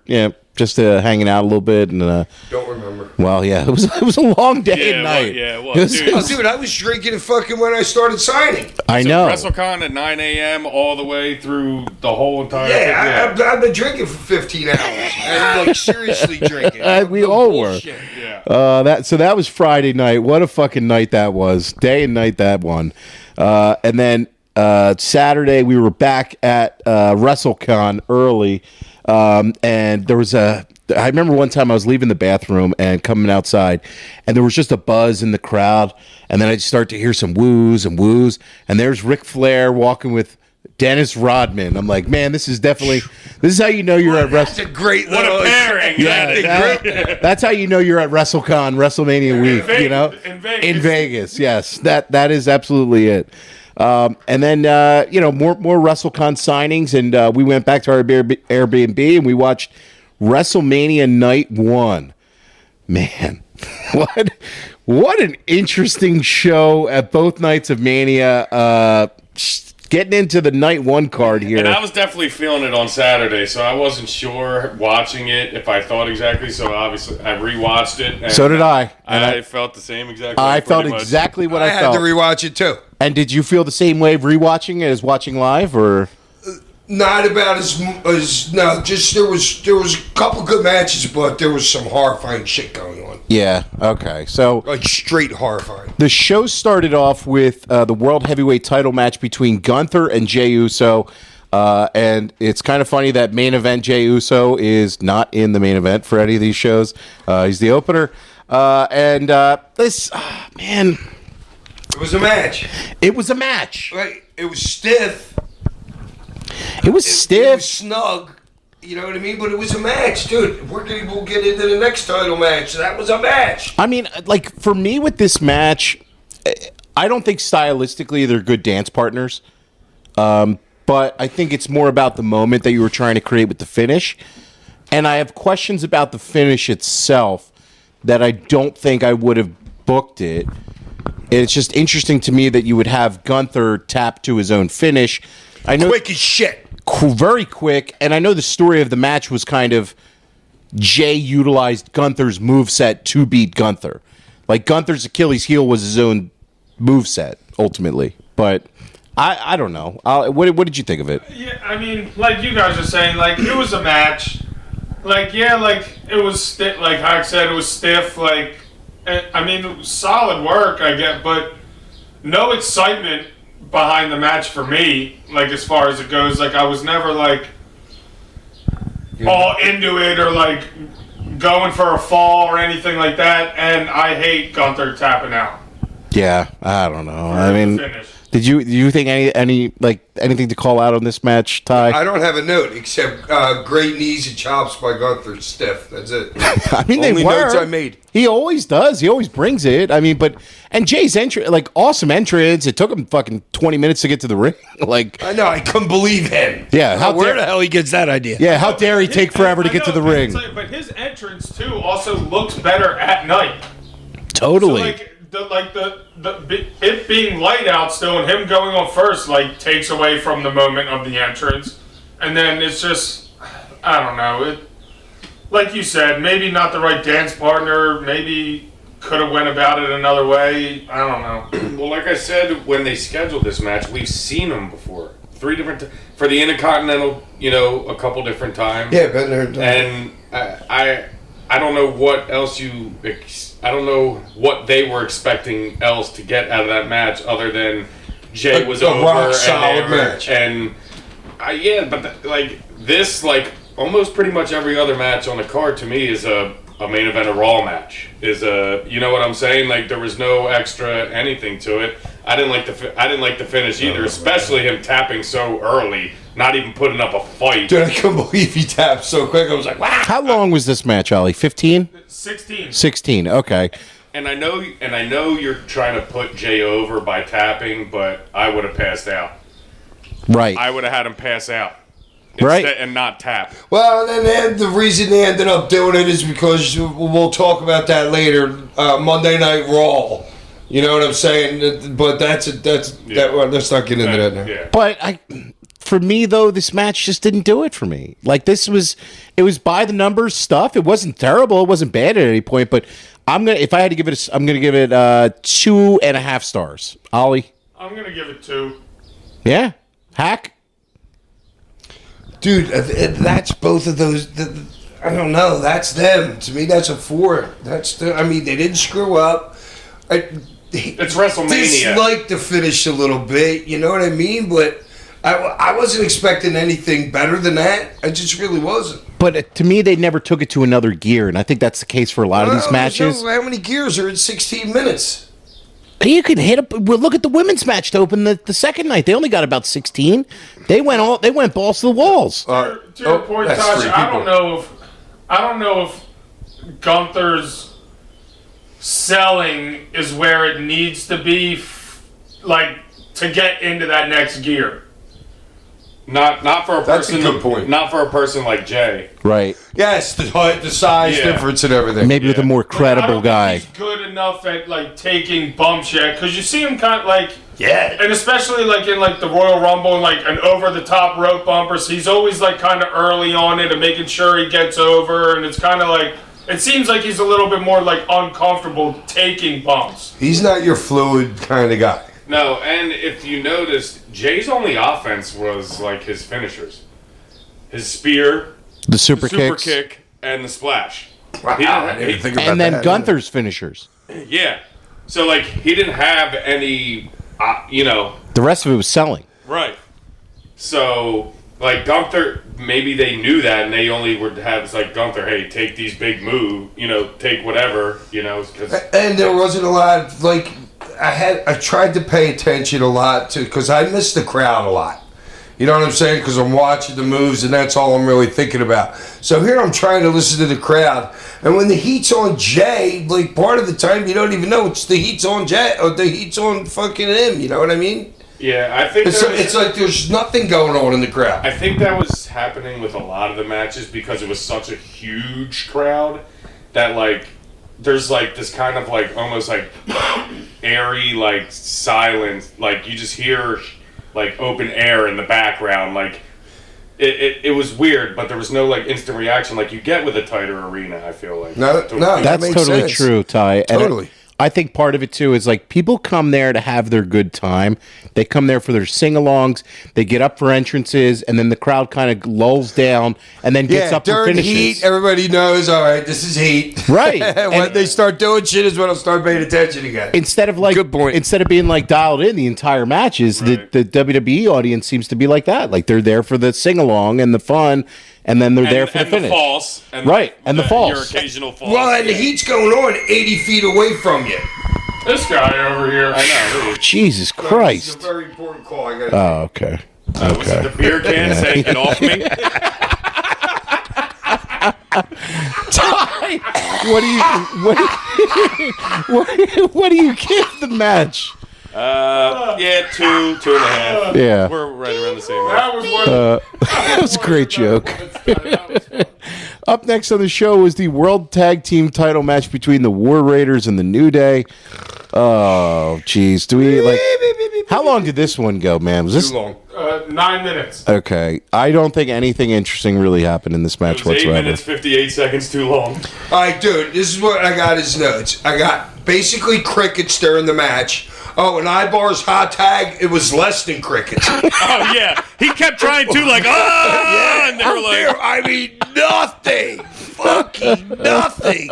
just hanging out a little bit, and Don't remember. well, yeah, it was a long day and night. Dude, I was drinking fucking when I started signing. I know. WrestleCon at 9 a.m. all the way through the whole entire. Yeah, I've been drinking for 15 hours. And like seriously drinking. We all were. Yeah. So that was Friday night. What a fucking night that was. Day and night that one. And then Saturday we were back at Wrestlecon early. And there was I remember one time I was leaving the bathroom and coming outside, and there was just a buzz in the crowd, and then I'd start to hear some woos, and there's Ric Flair walking with Dennis Rodman. I'm like, man, this is how you know you're at That's a great What a pairing! Yeah, that's how you know you're at WrestleCon, WrestleMania week. In Vegas, yes, that is absolutely it. And then more WrestleCon signings, and we went back to our Airbnb and we watched WrestleMania Night 1. Man, what an interesting show at both nights of Mania. Getting into the Night 1 card here. And I was definitely feeling it on Saturday, so I wasn't sure watching it if I thought exactly. So obviously I rewatched it. And so did I. I felt the same exactly. I felt exactly what I felt. I had to rewatch it too. And did you feel the same way rewatching it as watching live, or? Not about as no. Just there was a couple good matches, but there was some horrifying shit going on. Yeah. Okay. So like straight horrifying. The show started off with the World Heavyweight title match between Gunther and Jey Uso. And it's kind of funny that main event Jey Uso is not in the main event for any of these shows. He's the opener. Man. It was a match. It was a match. Right. It was stiff. It was stiff. It was snug. You know what I mean? But it was a match, dude. We'll get into the next title match. That was a match. I mean, like, for me with this match, I don't think stylistically they're good dance partners. But I think it's more about the moment that you were trying to create with the finish. And I have questions about the finish itself that I don't think I would have booked it. It's just interesting to me that you would have Gunther tap to his own finish. I know, quick as shit. Very quick. And I know the story of the match was kind of Jey utilized Gunther's moveset to beat Gunther. Like, Gunther's Achilles heel was his own moveset, ultimately. But I don't know. What did you think of it? Yeah, I mean, like you guys are saying, like, it was a match. Like, yeah, like, it was stiff. Like Hack said, it was stiff. Like, I mean, it was solid work, I get, but no excitement behind the match for me, like, as far as it goes. Like, I was never, like, all into it or, like, going for a fall or anything like that. And I hate Gunther tapping out. Yeah, I don't know. I mean, finish. do you think anything to call out on this match, Ty? I don't have a note except great knees and chops by Gunther. Stiff. That's it. I mean, Only they were. notes I made. He always does. He always brings it. I mean, and Jay's entrance, like, awesome entrance. It took him fucking 20 minutes to get to the ring. Like, I know. I couldn't believe him. Yeah. Where the hell he gets that idea? Yeah. How dare he take forever to get to the ring? But his entrance too also looks better at night. Totally. So, it being light out still and him going on first, like, takes away from the moment of the entrance. And then it's just, I don't know. Like you said, maybe not the right dance partner. Maybe could have went about it another way. I don't know. Well, like I said, when they scheduled this match, we've seen them before. 3 different for the Intercontinental, a couple different times. Yeah, been there. And I don't know what else I don't know what they were expecting else to get out of that match other than Jay was over rock solid match. And like this, like almost pretty much every other match on the card to me is a main event, a Raw match. You know what I'm saying? Like there was no extra anything to it. I didn't like the finish either, especially him tapping so early, not even putting up a fight. Dude, I couldn't believe he tapped so quick. I was like, wow. How long was this match, Ollie? 15? 16. 16, okay. And I know you're trying to put Jay over by tapping, but I would have passed out. Right. I would have had him pass out. Right. And not tap. Well, and then the reason they ended up doing it is because we'll talk about that later. Monday Night Raw. You know what I'm saying? But let's not get into that now. Yeah. But for me though, this match just didn't do it for me. Like it was by the numbers stuff. It wasn't terrible. It wasn't bad at any point. But if I had to give it, I'm gonna give it 2.5 stars. Ollie, I'm gonna give it 2. yeah, Hack. Dude, that's both of those. I don't know. That's them. To me, that's a 4. I mean, they didn't screw up. It's WrestleMania. Disliked the finish a little bit. You know what I mean? But I wasn't expecting anything better than that. I just really wasn't. But to me, they never took it to another gear, and I think that's the case for a lot of these matches. How many gears are in 16 minutes? You can hit up. Well, look at the women's match to open the second night. They only got about 16. They went balls to the walls. To your point, Tasha, I don't know if Gunther's selling is where it needs to be, like to get into that next gear. Not for a person. That's a good point. Not for a person like Jay. Right. Yes, the height, the size difference, and everything. Maybe with a more credible guy. He's good enough at like taking bumps yet, because you see him kind of like and especially like in like the Royal Rumble and like an over the top rope bumpers. He's always like kind of early on it and making sure he gets over, and it's kind of like it seems like he's a little bit more like uncomfortable taking bumps. He's not your fluid kind of guy. No, and if you notice, Jay's only offense was like his finishers. His spear, The super kick, and the splash. Wow, I didn't think about and then that. Gunther's finishers. Yeah. So, like, he didn't have any, The rest of it was selling. Right. So, like, Gunther, maybe they knew that, and they only would have, like, Gunther, hey, take these big moves, take whatever, because... And there wasn't a lot, like... I tried to pay attention a lot to, because I missed the crowd a lot. You know what I'm saying? Because I'm watching the moves, and that's all I'm really thinking about. So here I'm trying to listen to the crowd, and when the heat's on Jay, like part of the time you don't even know it's the heat's on Jay or the heat's on fucking him. You know what I mean? Yeah, I think it's like there's nothing going on in the crowd. I think that was happening with a lot of the matches because it was such a huge crowd that like. There's like this kind of like almost like airy like silence, like you just hear like open air in the background, like it was weird, but there was no like instant reaction like you get with a tighter arena. I feel like no, that's totally sense. true, Ty. Totally. I think part of it too is like people come there to have their good time. They come there for their sing-alongs. They get up for entrances, and then the crowd kind of lulls down, and then gets up for during finishes. heat, everybody knows. All right, this is heat. Right. When they start doing shit is when I'll start paying attention again. Instead of like, Good point. Instead of being like dialed in the entire matches, Right. the WWE audience seems to be like that. Like they're there for the sing-along and the fun, and then they're there for the finish. The false, and and the false. Your occasional false. Well, and the heat's going on 80 feet away from you. This guy over here. I know. Jesus It's Christ. a very important call. I gotta Oh, okay. Was it the beer can saying get off me? Ty, what do you give the match? Yeah, 2.5. Yeah. We're right around the same. That was one. That was a great joke. Up next on the show was the World Tag Team title match between the War Raiders and the New Day. Oh, jeez. Do we like? How long did this one go, man? Was this too long. 9 minutes. Okay, I don't think anything interesting really happened in this match It was 8 whatsoever. minutes, 58 seconds too long. All right, dude, this is what I got as notes. I got basically crickets during the match. Oh, and Ibar's hot tag, it was less than crickets. Oh, yeah. He kept trying to, like, and they were like... I mean, nothing. Fucking nothing.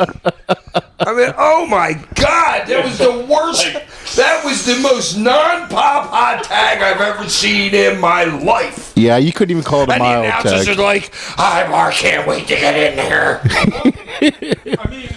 I mean, oh my God, that was the worst. That was the most non-pop hot tag I've ever seen in my life. Yeah, you couldn't even call it a And the mild announcers tag. are like, I can't wait to get in there. I mean,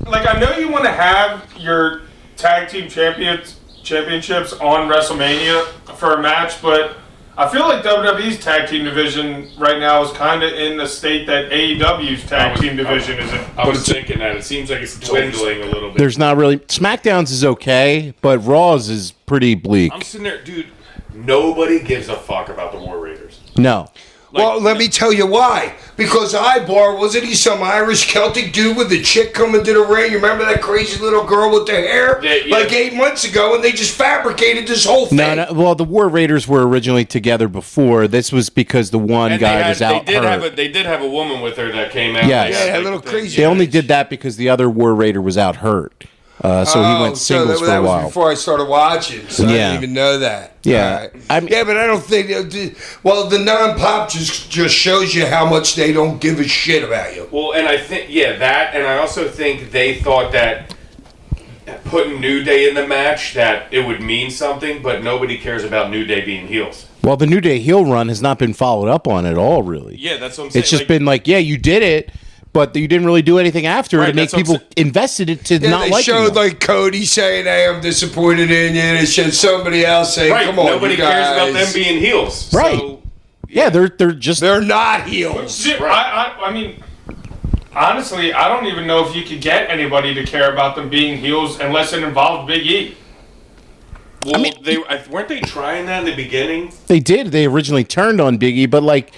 like, I know you want to have your tag team championships on WrestleMania for a match, but I feel like WWE's tag team division right now is kind of in the state that AEW's tag team division is in. I was thinking that. It seems like it's dwindling a little bit. There's not really SmackDown's is okay, but Raw's is pretty bleak. I'm sitting there, dude. Nobody gives a fuck about the War Raiders. No. Well, let me tell you why. Because Ibar, wasn't he some Irish Celtic dude with a chick coming to the ring? You remember that crazy little girl with the hair? Yeah. Like 8 months ago, and they just fabricated this whole thing. No. Well, the War Raiders were originally together before. This was because the one And guy was out hurt. They did have a woman with her that came out. Yes. Yeah, that like, little the- crazy. They only did that because the other War Raider was out hurt. So he went singles for that a was while. before I started watching, so I Yeah. didn't even know that. Yeah. All right. Yeah, but I don't think. Well, the non-pop just shows you how much they don't give a shit about you. Well, and I think that, and I also think they thought that putting New Day in the match that it would mean something, but nobody cares about New Day being heels. Well, the New Day heel run has not been followed up on at all, really. Yeah, that's what I'm saying. It's just been like, yeah, you did it, but you didn't really do anything after Right, to make that's what I'm people invested it to Yeah, not they like showed like Cody saying, "Hey, I'm disappointed in you." They showed somebody else saying, right. "Come on, Nobody you cares guys." about them being heels. Right. So, Yeah, they're just They're not heels. Shit, I mean, honestly, I don't even know if you could get anybody to care about them being heels unless it involved Big E. well, weren't they trying that in the beginning? they did. They originally turned on Biggie, but like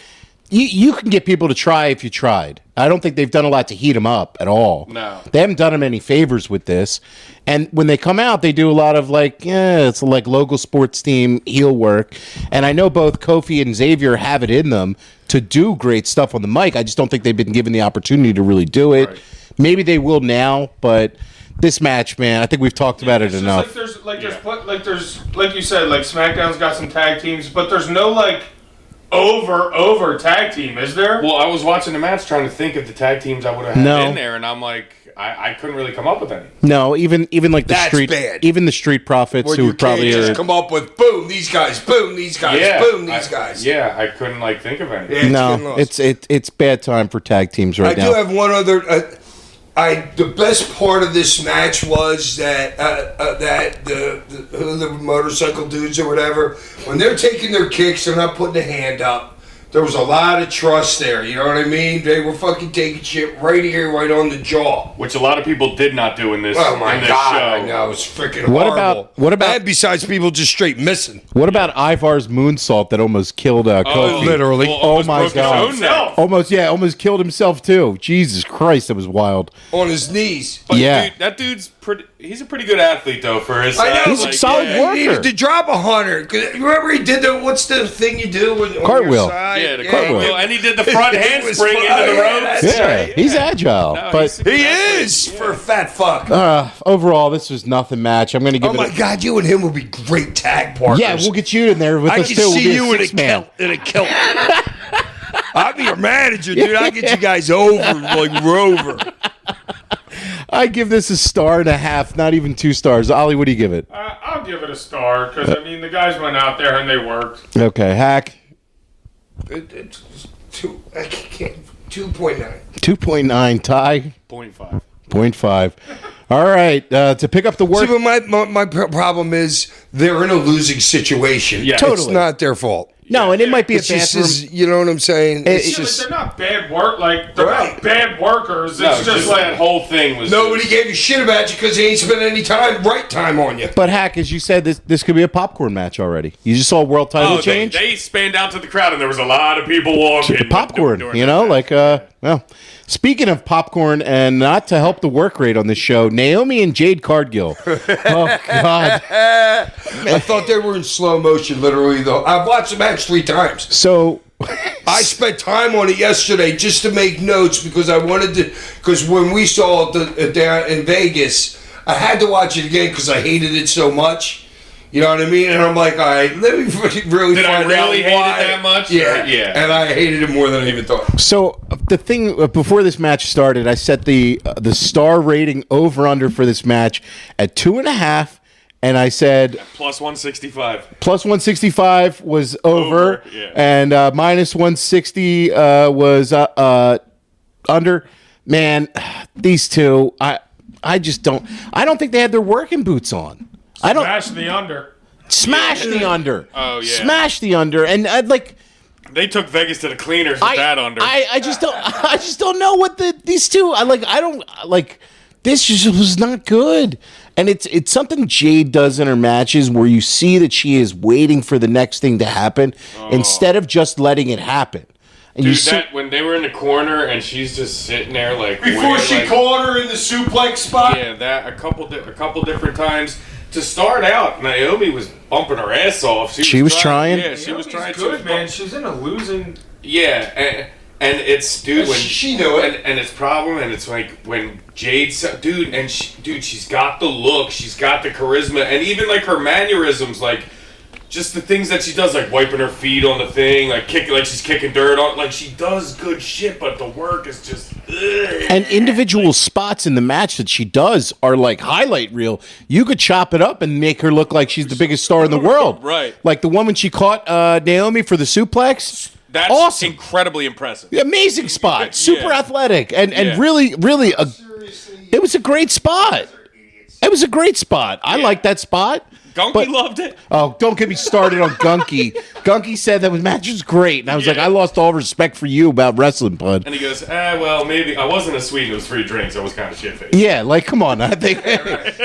you can get people to try if you tried. I don't think they've done a lot to heat him up at all. No. They haven't done him any favors with this. And when they come out, they do a lot of like, it's like local sports team heel work. And I know both Kofi and Xavier have it in them to do great stuff on the mic. I just don't think they've been given the opportunity to really do it. Right. Maybe they will now, but this match, man, I think we've talked about it It's just enough. like there's like you said, like SmackDown's got some tag teams, but there's no like over tag team, is there? Well, I was watching the match trying to think of the tag teams I would have had No. in there, and I'm like, I couldn't really come up with any. No, even like the That's street, bad. even the street profits Where who you would probably can't just are. come up with boom these guys, boom these guys, boom these guys. Yeah, I couldn't like think of any. Yeah, getting No, lost. it's bad time for tag teams I right now. do have one other. The best part of this match was that the motorcycle dudes or whatever, when they're taking their kicks, they're not putting a hand up. There was a lot of trust there. You know what I mean? They were fucking taking shit right here, right on the jaw. Which a lot of people did not do in this. Oh my in this god! show. I know, it was freaking What horrible. about- And besides people just straight missing? What about Ivar's moonsault that almost killed Kofi? literally. Well, Oh almost my broke his God. own neck. Almost killed himself too. Jesus Christ, that was wild. On his knees. But Yeah. dude, that dude's pretty. He's a pretty good athlete though for his. I know. He's a solid worker. He needed to drop 100. Remember he did the, what's the thing you do when, on Cartwheel. your side? Yeah, the cartwheel, and he did the front It was handspring into fun. the Yeah, ropes. that's Yeah, right. he's agile. No, but he's a good He athlete. is for a fat fuck. overall, this was nothing match. I'm going to give Oh it. my god, you and him would be great tag partners. Yeah, we'll get you in there with I us can too. We'll see be you in a six-man. kilt. In a kilt. I'll be your manager, dude. I'll get you guys over like Rover. I give this a star and a half, not even 2 stars. Ollie, what do you give it? I'll give it a star because I mean the guys went out there and they worked. Okay, Hack. It's 2.9. 2.9, tie 0.5. 0.5. All right, to pick up the work. See, but my problem is they're in a losing situation. Yeah. It's Totally. not their fault. No, and it might be It's a just, bathroom. you know what I'm saying? It's Yeah, just they're not bad work. Like they're Right. not bad workers. No, It's just like that whole thing was. nobody just- gave a shit about you because they ain't spent any time on you. But Hack, as you said, this could be a popcorn match already. You just saw a world title Oh, change. they spanned out to the crowd, and there was a lot of people walking. Popcorn, during you that know, match. like well. Speaking of popcorn, and not to help the work rate on this show, Naomi and Jade Cargill. Oh God! I thought they were in slow motion, literally, though. I've watched the match 3 times. So I spent time on it yesterday just to make notes because I wanted to. Because when we saw it down in Vegas, I had to watch it again because I hated it so much. You know what I mean? And I'm like, all right, let me really Did I find out really hate why. it that much? Yeah, Yeah. And I hated it more than I even thought. So the thing before this match started, I set the star rating over under for this match at 2.5, and I said Plus 165. plus 165 was over, yeah. and minus 160 was under. Man, these two, I just don't. I don't think they had their working boots on. I don't Smash the under. smash the under. Oh, yeah. Smash the under, and I'd like. They took Vegas to the cleaners with that under. I just don't know what these two. I don't like. This just was not good, and it's something Jade does in her matches where you see that she is waiting for the next thing to happen instead of just letting it happen. And Dude, see, that when they were in the corner and she's just sitting there like Before weird, she like, caught her in the suplex spot. yeah, that a couple different times. To start out, Naomi was bumping her ass off. She was trying? Yeah, she was trying. Good, man. She's in a losing. Yeah, and it's dude when She knew it. and it's problem, and it's like when Jade's she's got the look, she's got the charisma, and even like her mannerisms, like just the things that she does, like wiping her feet on the thing, like kicking, like she's kicking dirt on, like she does good shit, but the work is just. and individual spots in the match that she does are like highlight reel. You could chop it up and make her look like she's the biggest star in the world. Right. Like the one when she caught Naomi for the suplex. That's awesome. Incredibly impressive. Amazing spot. Super Yeah. athletic. And Yeah. really, it was a great spot. It was a great spot. I like that spot. Gunky loved it. Oh, don't get me started on Gunky. Gunky said that match was great. And I was like, I lost all respect for you about wrestling, bud. And he goes, well, maybe I wasn't a sweet. It was free drinks. I was kind of shit faced. Yeah, like come on. I think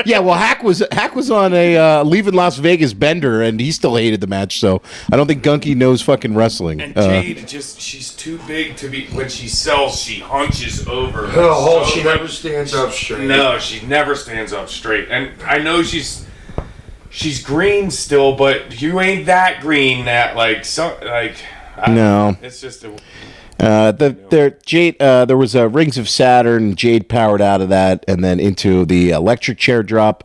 yeah, well Hack was on a leaving Las Vegas bender and he still hated the match, so I don't think Gunky knows fucking wrestling. And Jade she's too big to be. When she sells, she hunches over. She never stands up straight. No, she never stands up straight. And I know she's green still, but you ain't that green. That No. It's just Jade. There was a Rings of Saturn. Jade powered out of that, and then into the electric chair drop,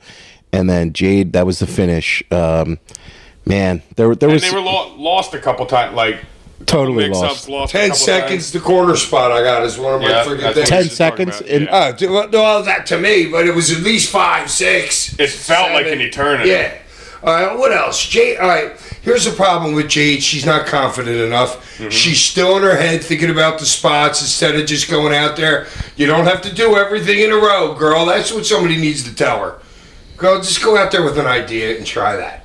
and then Jade. That was the finish. Man, there was. And they were lost a couple times. Like totally mix-ups, lost. 10 a couple seconds, times. the corner spot I got is one of my freaking that's things. what 10 she's talking seconds about, in- yeah. Well, that to me, but it was at least 5, 6. It felt like an eternity. Yeah. All right, what else? Jade, all right, here's the problem with Jade. She's not confident enough. Mm-hmm. She's still in her head thinking about the spots instead of just going out there. You don't have to do everything in a row, girl. That's what somebody needs to tell her. Girl, just go out there with an idea and try that.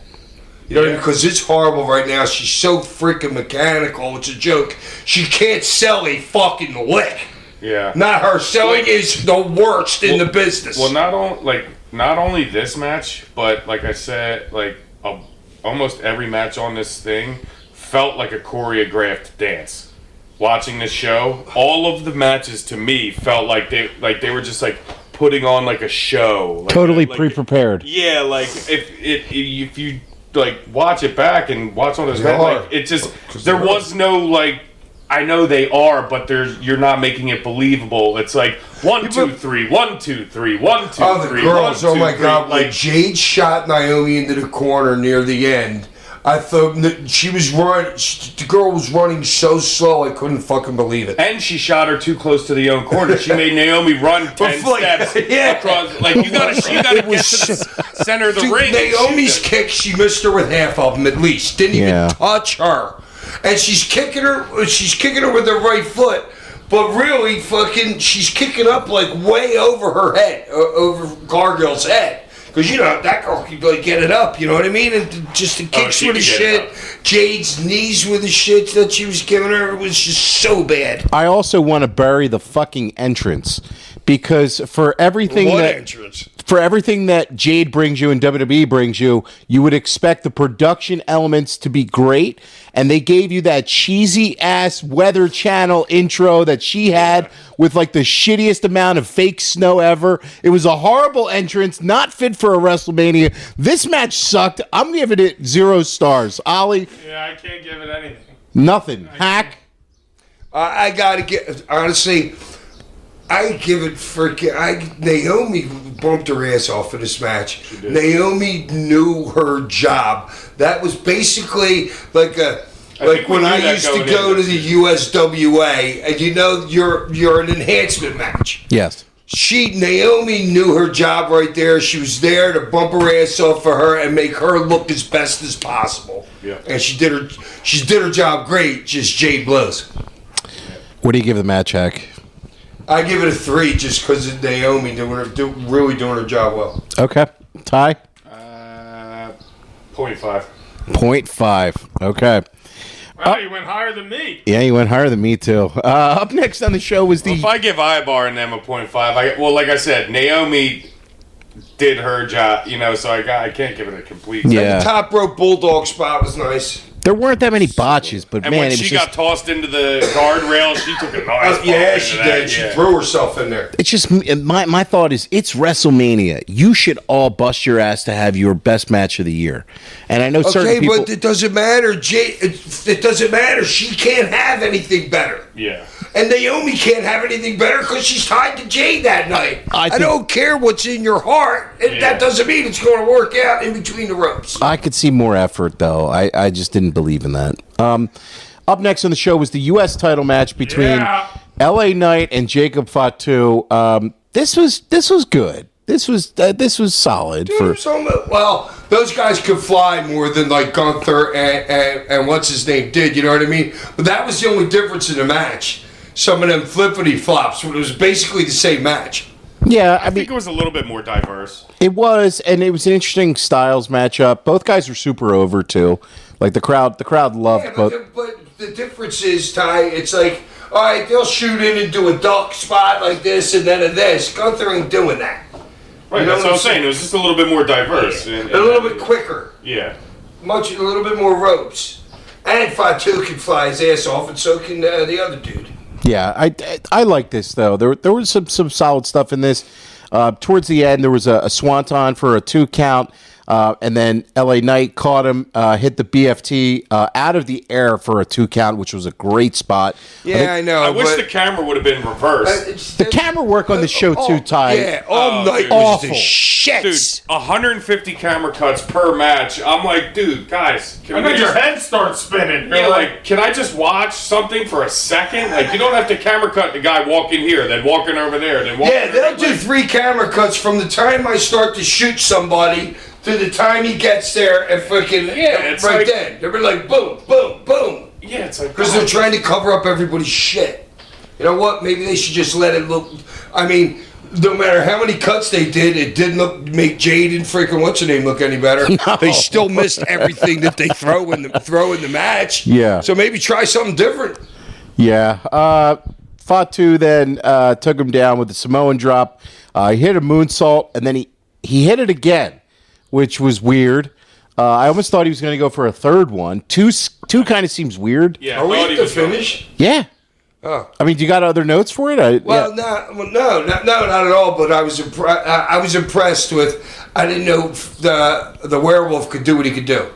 You know, because it's horrible right now. She's so freaking mechanical. It's a joke. She can't sell a fucking lick. Yeah. Not her. Selling is the worst in the business. Well, not only this match, but like I said, almost every match on this thing felt like a choreographed dance. Watching this show, all of the matches to me felt like they were just like putting on like a show. Totally pre-prepared. Yeah, like if you like watch it back and watch all those matches, like it just there was no like. I know they are, but you're not making it believable. It's like 1, 2, 3, 1, 2, 3, 1, 2, 3. Oh, the girls! 1, 2, Oh my 3. God! Like Jade shot Naomi into the corner near the end. I thought she was running. The girl was running so slow, I couldn't fucking believe it. And she shot her too close to the own corner. She made Naomi run 10 steps across. Like you gotta get to the center of the Dude, ring. Naomi's kick, she missed her with half of them at least. Didn't even touch her. And she's kicking her. She's kicking her with her right foot. But really, fucking, she's kicking up like way over her head, over Cargill's head. Because, you know, that girl can like get it up, you know what I mean? And just the kicks with the shit, Jade's knees with the shit that she was giving her, it was just so bad. I also want to bury the fucking entrance because for everything for everything that Jade brings you and WWE brings you, you would expect the production elements to be great, and they gave you that cheesy ass Weather Channel intro that she had with like the shittiest amount of fake snow ever. It was a horrible entrance, not fit for a WrestleMania. This match sucked. I'm giving it 0 stars. Ollie? Yeah, I can't give it anything. Nothing. Hack? I gotta get, honestly, I give it freaking. Naomi bumped her ass off in this match. Naomi knew her job. That was basically like when I used to go to the USWA, and you're an enhancement match. Yes. Naomi knew her job right there. She was there to bump her ass off for her and make her look as best as possible. Yeah. And she did her job great. Just Jade blows. What do you give the match, Hack? I give it a 3 just because of Naomi really doing her job well. Okay. Ty? 0.5. 0.5. Okay. Wow, you went higher than me. Yeah, you went higher than me, too. Up next on the show was the... Well, if I give Ibar and them a 0.5, like I said, Naomi did her job, so I can't give it a complete. Yeah. The top rope bulldog spot was nice. There weren't that many botches, but And man, when it was she got tossed into the guardrail, she took a nice bump Yeah, into she that, did. She threw herself in there. It's just my thought is it's WrestleMania. You should all bust your ass to have your best match of the year. And I know certain Okay, people. but it doesn't matter. It doesn't matter. She can't have anything better. Yeah. And Naomi can't have anything better because she's tied to Jade that night. I I don't care what's in your heart. That doesn't mean it's going to work out in between the ropes. I could see more effort though. I just didn't believe in that. Up next on the show was the U.S. title match between L.A. Knight and Jacob Fatu. This was good. This was solid. Well, those guys could fly more than like Gunther and what's his name did. You know what I mean? But that was the only difference in the match. Some of them flippity flops, but it was basically the same match. Yeah, I think it was a little bit more diverse. It was, and it was an interesting styles matchup. Both guys were super over too. Like the crowd loved both. But the difference is, Ty, it's like, all right, they'll shoot in and do a duck spot like this and then a this. Gunther ain't doing that. Right, that's what I'm saying. It was just a little bit more diverse. A little bit quicker. Yeah. A little bit more ropes. And Fatu can fly his ass off, and so can the other dude. Yeah, I like this though. There was some solid stuff in this. Towards the end, there was a swanton for a 2 count. And then L.A. Knight caught him, hit the BFT out of the air for a 2 count, which was a great spot. Yeah, I know. I wish the camera would have been reversed. The camera work on the show too, Ty. Yeah, all night dude. was Awful. the shit. Dude, 150 camera cuts per match. I'm like, dude, guys, I bet your head starts spinning. Yeah, like, can I just watch something for a second? Like, you don't have to camera cut the guy walking here, then walking over there, then walking. Yeah, they'll do 3 camera cuts from the time I start to shoot somebody to the time he gets there and freaking it's right like, then. They'll be like, boom, boom, boom. Yeah, it's like Because they're trying to cover up everybody's shit. You know what? Maybe they should just let it look. I mean, no matter how many cuts they did, it didn't make Jade and freaking what's her name look any better. No. They still missed everything that they throw in the match. Yeah. So maybe try something different. Yeah. Fatu then took him down with the Samoan drop. He hit a moonsault, and then he hit it again, which was weird. I almost thought he was going to go for a third one. Two kind of seems weird. Yeah, Are we thought at he the was going- finish? Yeah. Oh. I mean, do you got other notes for it? Well, no, not at all. But I was impressed with. I didn't know the werewolf could do what he could do.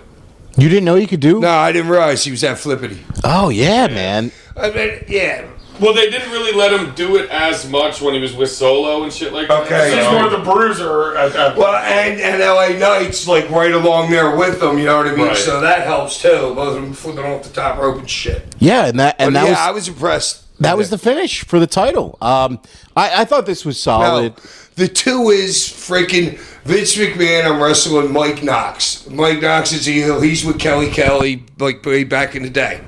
You didn't know you could do? No, I didn't realize he was that flippity. Oh, yeah, man. I mean, yeah. Well, they didn't really let him do it as much when he was with Solo and shit like that. Okay. He's more the bruiser at that point. Well, and LA Knight's like right along there with them. You know what I mean? Right. So that helps too. Both of them flipping off the top rope and shit. Yeah, that But was I was impressed. that was the finish for the title. I thought this was solid. No, the 2 is freaking Vince McMahon. I'm wrestling Mike Knox. Mike Knox is a heel. He's with Kelly like way back in the day.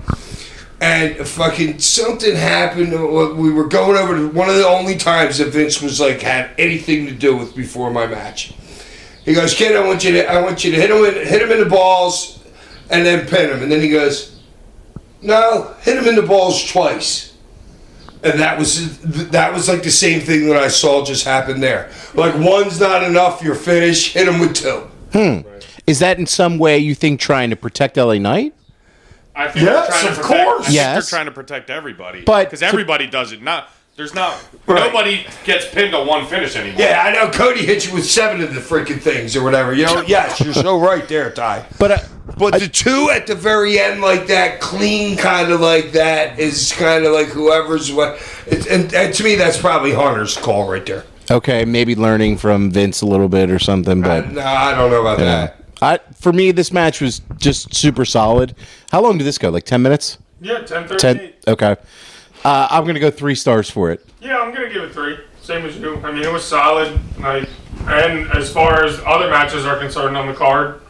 And fucking something happened. We were going over to one of the only times that Vince was like had anything to do with before my match. He goes, "Kid, I want you to hit him in the balls, and then pin him." And then he goes, "No, hit him in the balls twice." And that was like the same thing that I saw just happen there. Like, one's not enough. You're finished. Hit him with 2. Is that in some way you think trying to protect LA Knight? I think Yes, they're trying to of protect, course. I think Yes. they're trying to protect everybody. But because to- everybody does it. Nobody gets pinned to one finish anymore. Yeah, I know Cody hit you with 7 of the freaking things or whatever. You know, yes, you're so right there, Ty. But But the two at the very end, like that, clean kind of like that, is kind of like whoever's what. And to me, that's probably Hunter's call right there. Okay, maybe learning from Vince a little bit or something, but No, I don't know about that. For me, this match was just super solid. How long did this go? Like 10 minutes? Yeah, 10:38. 10. Okay. I'm gonna go 3 stars for it. Yeah, I'm gonna give it 3. Same as you. I mean, it was solid. And as far as other matches are concerned on the card,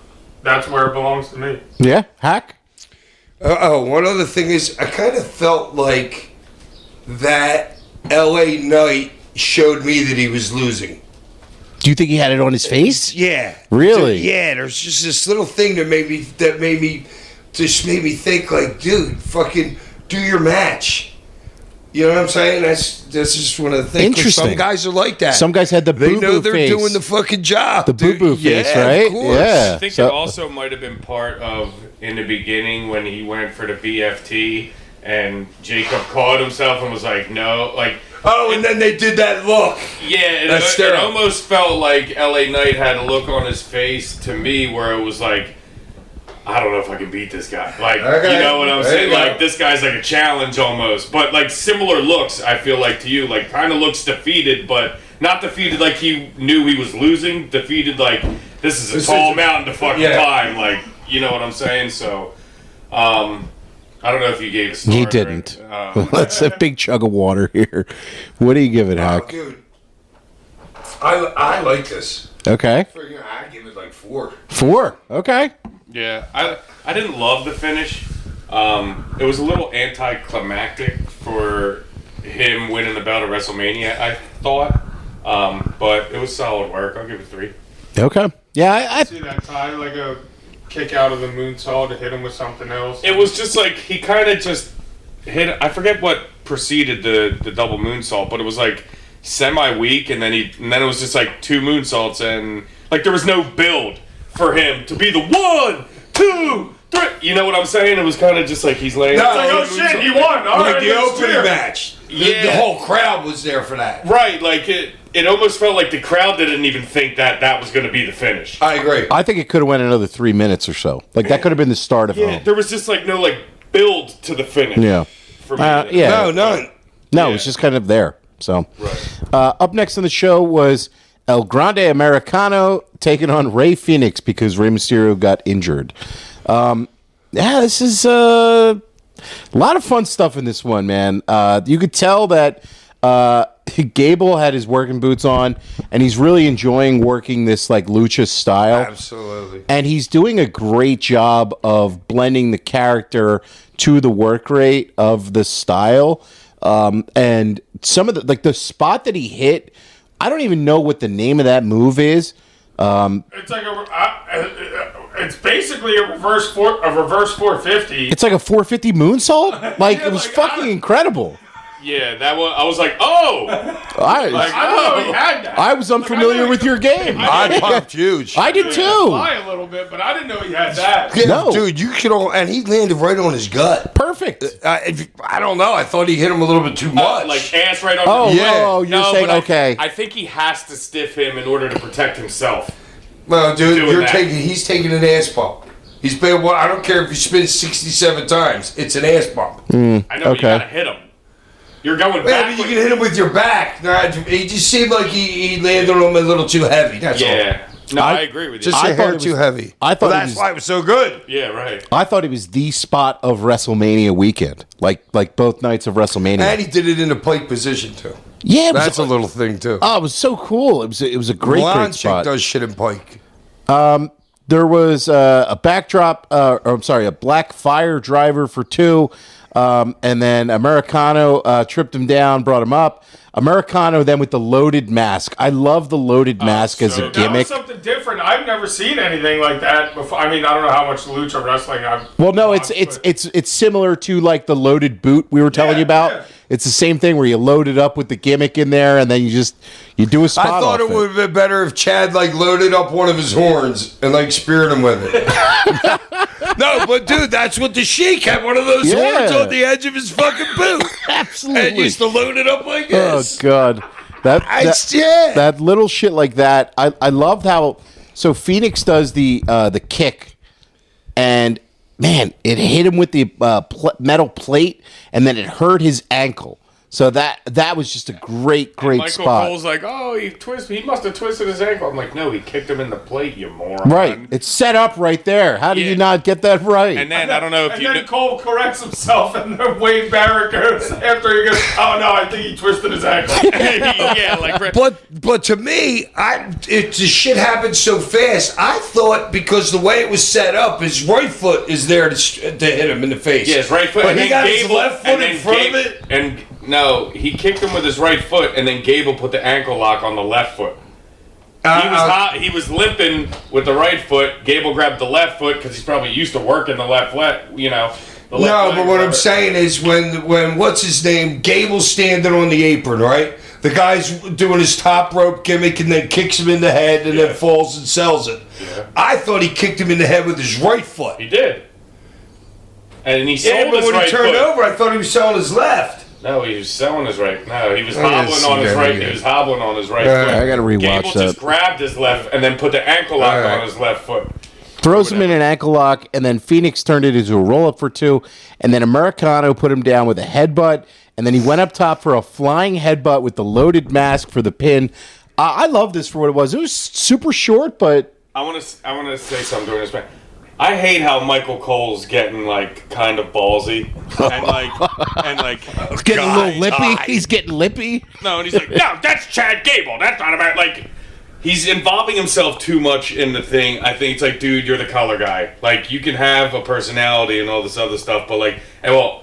that's where it belongs to me. Yeah, Hack. One other thing is, I kind of felt like that LA Knight showed me that he was losing. Do you think he had it on his face? Yeah. Really? Yeah. There's just this little thing that made me think like, dude, fucking do your match. You know what I'm saying? That's just one of the things. 'Cause Interesting. Some guys are like that. Some guys had the They boo-boo know they're face. doing the fucking job. The boo-boo face, yeah, right? Of course. Yeah. I think So- it also might have been part of in the beginning when he went for the BFT and Jacob caught himself and was like, no, like. Oh, and then they did that look. Yeah, That's it sterile. almost felt like LA Knight had a look on his face to me where it was like, I don't know if I can beat this guy. Like, Okay. you know what I'm There saying? you go. Like, this guy's like a challenge almost. But, like, similar looks, I feel like, to you. Like, kind of looks defeated, but not defeated like he knew he was losing. Defeated like, this is a tall mountain to fucking climb. Like, you know what I'm saying? So, I don't know if you gave a star. He or- didn't. That's a big chug of water here. What do you give it, Oh, Hack? dude. I like this. Okay. I give it like 4. 4. Okay. Yeah, I didn't love the finish. It was a little anticlimactic for him winning the belt at WrestleMania, I thought. But it was solid work. I'll give it 3. Okay. Yeah, I See that tie, like a kick out of the moonsault to hit him with something else. It was just like he kind of just hit. I forget what preceded the double moonsault, but it was like semi-weak, and then it was just like 2 moonsaults, and like there was no build for him to be the 1, 2, 3. You know what I'm saying? It was kind of just like he's laying. No, It's like, oh shit, he won. All Like right, the let's opening cheer. match. Yeah. The whole crowd was there for that. Right, like it almost felt like the crowd didn't even think that was going to be the finish. I agree. I think it could have went another 3 minutes or so. Like that could have been the start of Yeah, it. there was just like no like build to the finish. Yeah. For me. Yeah. No, none. No, Yeah. it's just kind of there. So, Right. up next on the show was El Grande Americano taking on Rey Fenix because Rey Mysterio got injured. This is a lot of fun stuff in this one, man. You could tell that Gable had his working boots on, and he's really enjoying working this like lucha style. Absolutely. And he's doing a great job of blending the character to the work rate of the style. And some of the the spot that he hit, I don't even know what the name of that move is. It's like it's basically a reverse 450. It's like a 450 moonsault. Like it was like, fucking incredible. Yeah, that was. I was like, oh, I didn't know he had that. I was unfamiliar with your game. I popped huge. I did too. Fly a little bit, but I didn't know he had that. Yeah, No. dude, you could all, and he landed right on his gut. Perfect. I don't know. I thought he hit him a little bit too much. like ass right on. Oh, the Yeah. oh, you're saying but okay. I think he has to stiff him in order to protect himself. well, dude, doing that. he's taking an ass bump. He's been. Well, I don't care if he spins 67 times. It's an ass bump. I know, but you Okay. gotta hit him. You're going Yeah, back. but you can hit him with your back. Nah, he just seemed like he landed on him a little too heavy. That's all. Yeah. No, I agree with you. Just I a thought hair it was- too heavy. I thought it that's was- why it was so good. yeah, right. I thought it was the spot of WrestleMania weekend, like both nights of WrestleMania. And he did it in a pike position too. Yeah, it was, That's a little thing too. oh, it was so cool. It was a great Blonde chick spot. does shit in pike. There was a backdrop, or I'm sorry, a black fire driver for 2, and then Americano tripped him down, brought him up. Americano then with the loaded mask. I love the loaded mask as a That was gimmick. something different. I've never seen anything like that before. I mean, I don't know how much lucha wrestling I've. Well, no, watched, it's but- similar to like the loaded boot we were telling Yeah, you about. yeah. It's the same thing where you load it up with the gimmick in there, and then you do a spot. I thought off it would have been better if Chad like loaded up one of his horns and like speared him with it. No, but dude, that's what the Sheik had, one of those Yeah. horns on the edge of his fucking boot. Absolutely. And used to load it up like Oh this. God, Yeah. that little shit like that. I loved how Phoenix does the kick and man, it hit him with the metal plate, and then it hurt his ankle. So that was just a great Michael spot. Cole's like, oh, he must have twisted his ankle. I'm like, no, he kicked him in the plate, you moron. Right, it's set up right there. How do you not get that right? And then I don't know if And you. then Cole corrects himself, and then Wade Barrett goes after he goes, oh no, I think he twisted his ankle. Yeah, like. But to me, the shit happened so fast. I thought because the way it was set up, his right foot is there to hit him in the face. Yeah, his right foot. But and he then got his Gable, left foot in front of it. And no, he kicked him with his right foot, and then Gable put the ankle lock on the left foot. He was limping with the right foot. Gable grabbed the left foot because he's probably used to working the left leg. You know. The left No, leg but what I'm whatever. saying is when what's his name? Gable's standing on the apron, right? The guy's doing his top rope gimmick and then kicks him in the head and then falls and sells it. Yeah. I thought he kicked him in the head with his right foot. He did. And he sold Yeah, but his when right he turned foot. over, I thought he was selling his left. No, he was selling his right. No, he was I gotta hobbling see on his that right. again. He was hobbling on his right Alright. foot. I gotta rewatch Gable that. just grabbed his left and then put the ankle lock Alright. on his left foot. Throws him in an ankle lock, and then Phoenix turned it into a roll-up for 2, and then Americano put him down with a headbutt, and then he went up top for a flying headbutt with the loaded mask for the pin. I love this for what it was. It was super short, but I want to say something during this match. I hate how Michael Cole's getting like kind of ballsy and like getting a little lippy. God. He's getting lippy. No, and he's like, no, that's Chad Gable. That's not about like. He's involving himself too much in the thing. I think it's like, dude, you're the color guy. Like, you can have a personality and all this other stuff, but like, and well,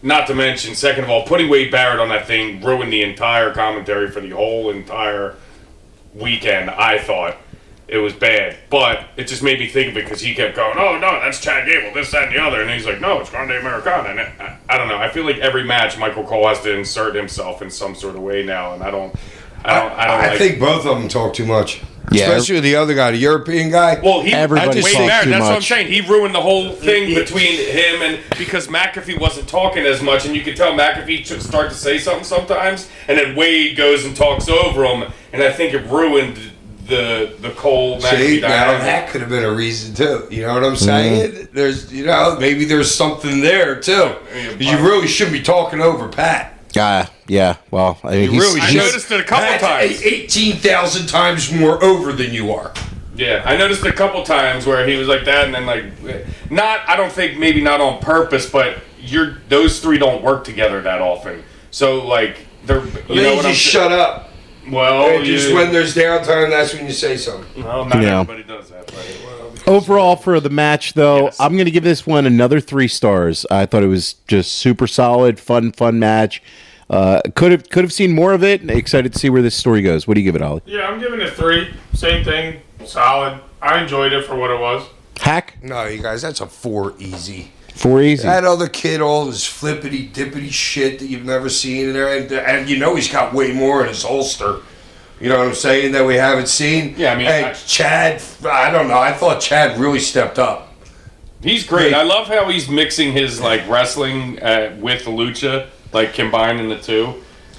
not to mention, second of all, putting Wade Barrett on that thing ruined the entire commentary for the whole entire weekend. I thought it was bad, but it just made me think of it because he kept going, oh no, that's Chad Gable, this, that, and the other, and he's like, no, it's Grande Americana. And I don't know. I feel like every match Michael Cole has to insert himself in some sort of way now, and I don't I think both of them talk too much. Yeah. Especially the other guy, the European guy. Well, Everybody Wade talks Barrett, too that's what I'm much. saying. He ruined the whole thing between him and because McAfee wasn't talking as much, and you could tell McAfee should start to say something sometimes, and then Wade goes and talks over him, and I think it ruined the Cole See, McAfee now dynamic. that could have been a reason too. You know what I'm saying? There's, maybe there's something there too. You really shouldn't be talking over Pat. Yeah. Well, I mean, You really I should. noticed it a couple Pat's times. 18,000 times more over than you are. Yeah, I noticed a couple times where he was like that, and then like, I don't think maybe not on purpose, but those three don't work together that often. So like, they're you know what I'm just shut up. Well, And just when there's downtime, that's when you say something. well, not Yeah. everybody does that. But, overall for the match, though, Yes. I'm going to give this one another 3 stars. I thought it was just super solid, fun match. Could have seen more of it. Excited to see where this story goes. What do you give it, Ollie? Yeah, I'm giving it 3. Same thing. Solid. I enjoyed it for what it was. Hack No, you guys, that's a 4 easy. 4 easy. That other kid, all this flippity dippity shit that you've never seen in there, and he's got way more in his holster. You know what I'm saying, that we haven't seen. Yeah, I mean, and Chad, I don't know. I thought Chad really stepped up. he's great. I love how he's mixing his like wrestling with lucha, like combining the two.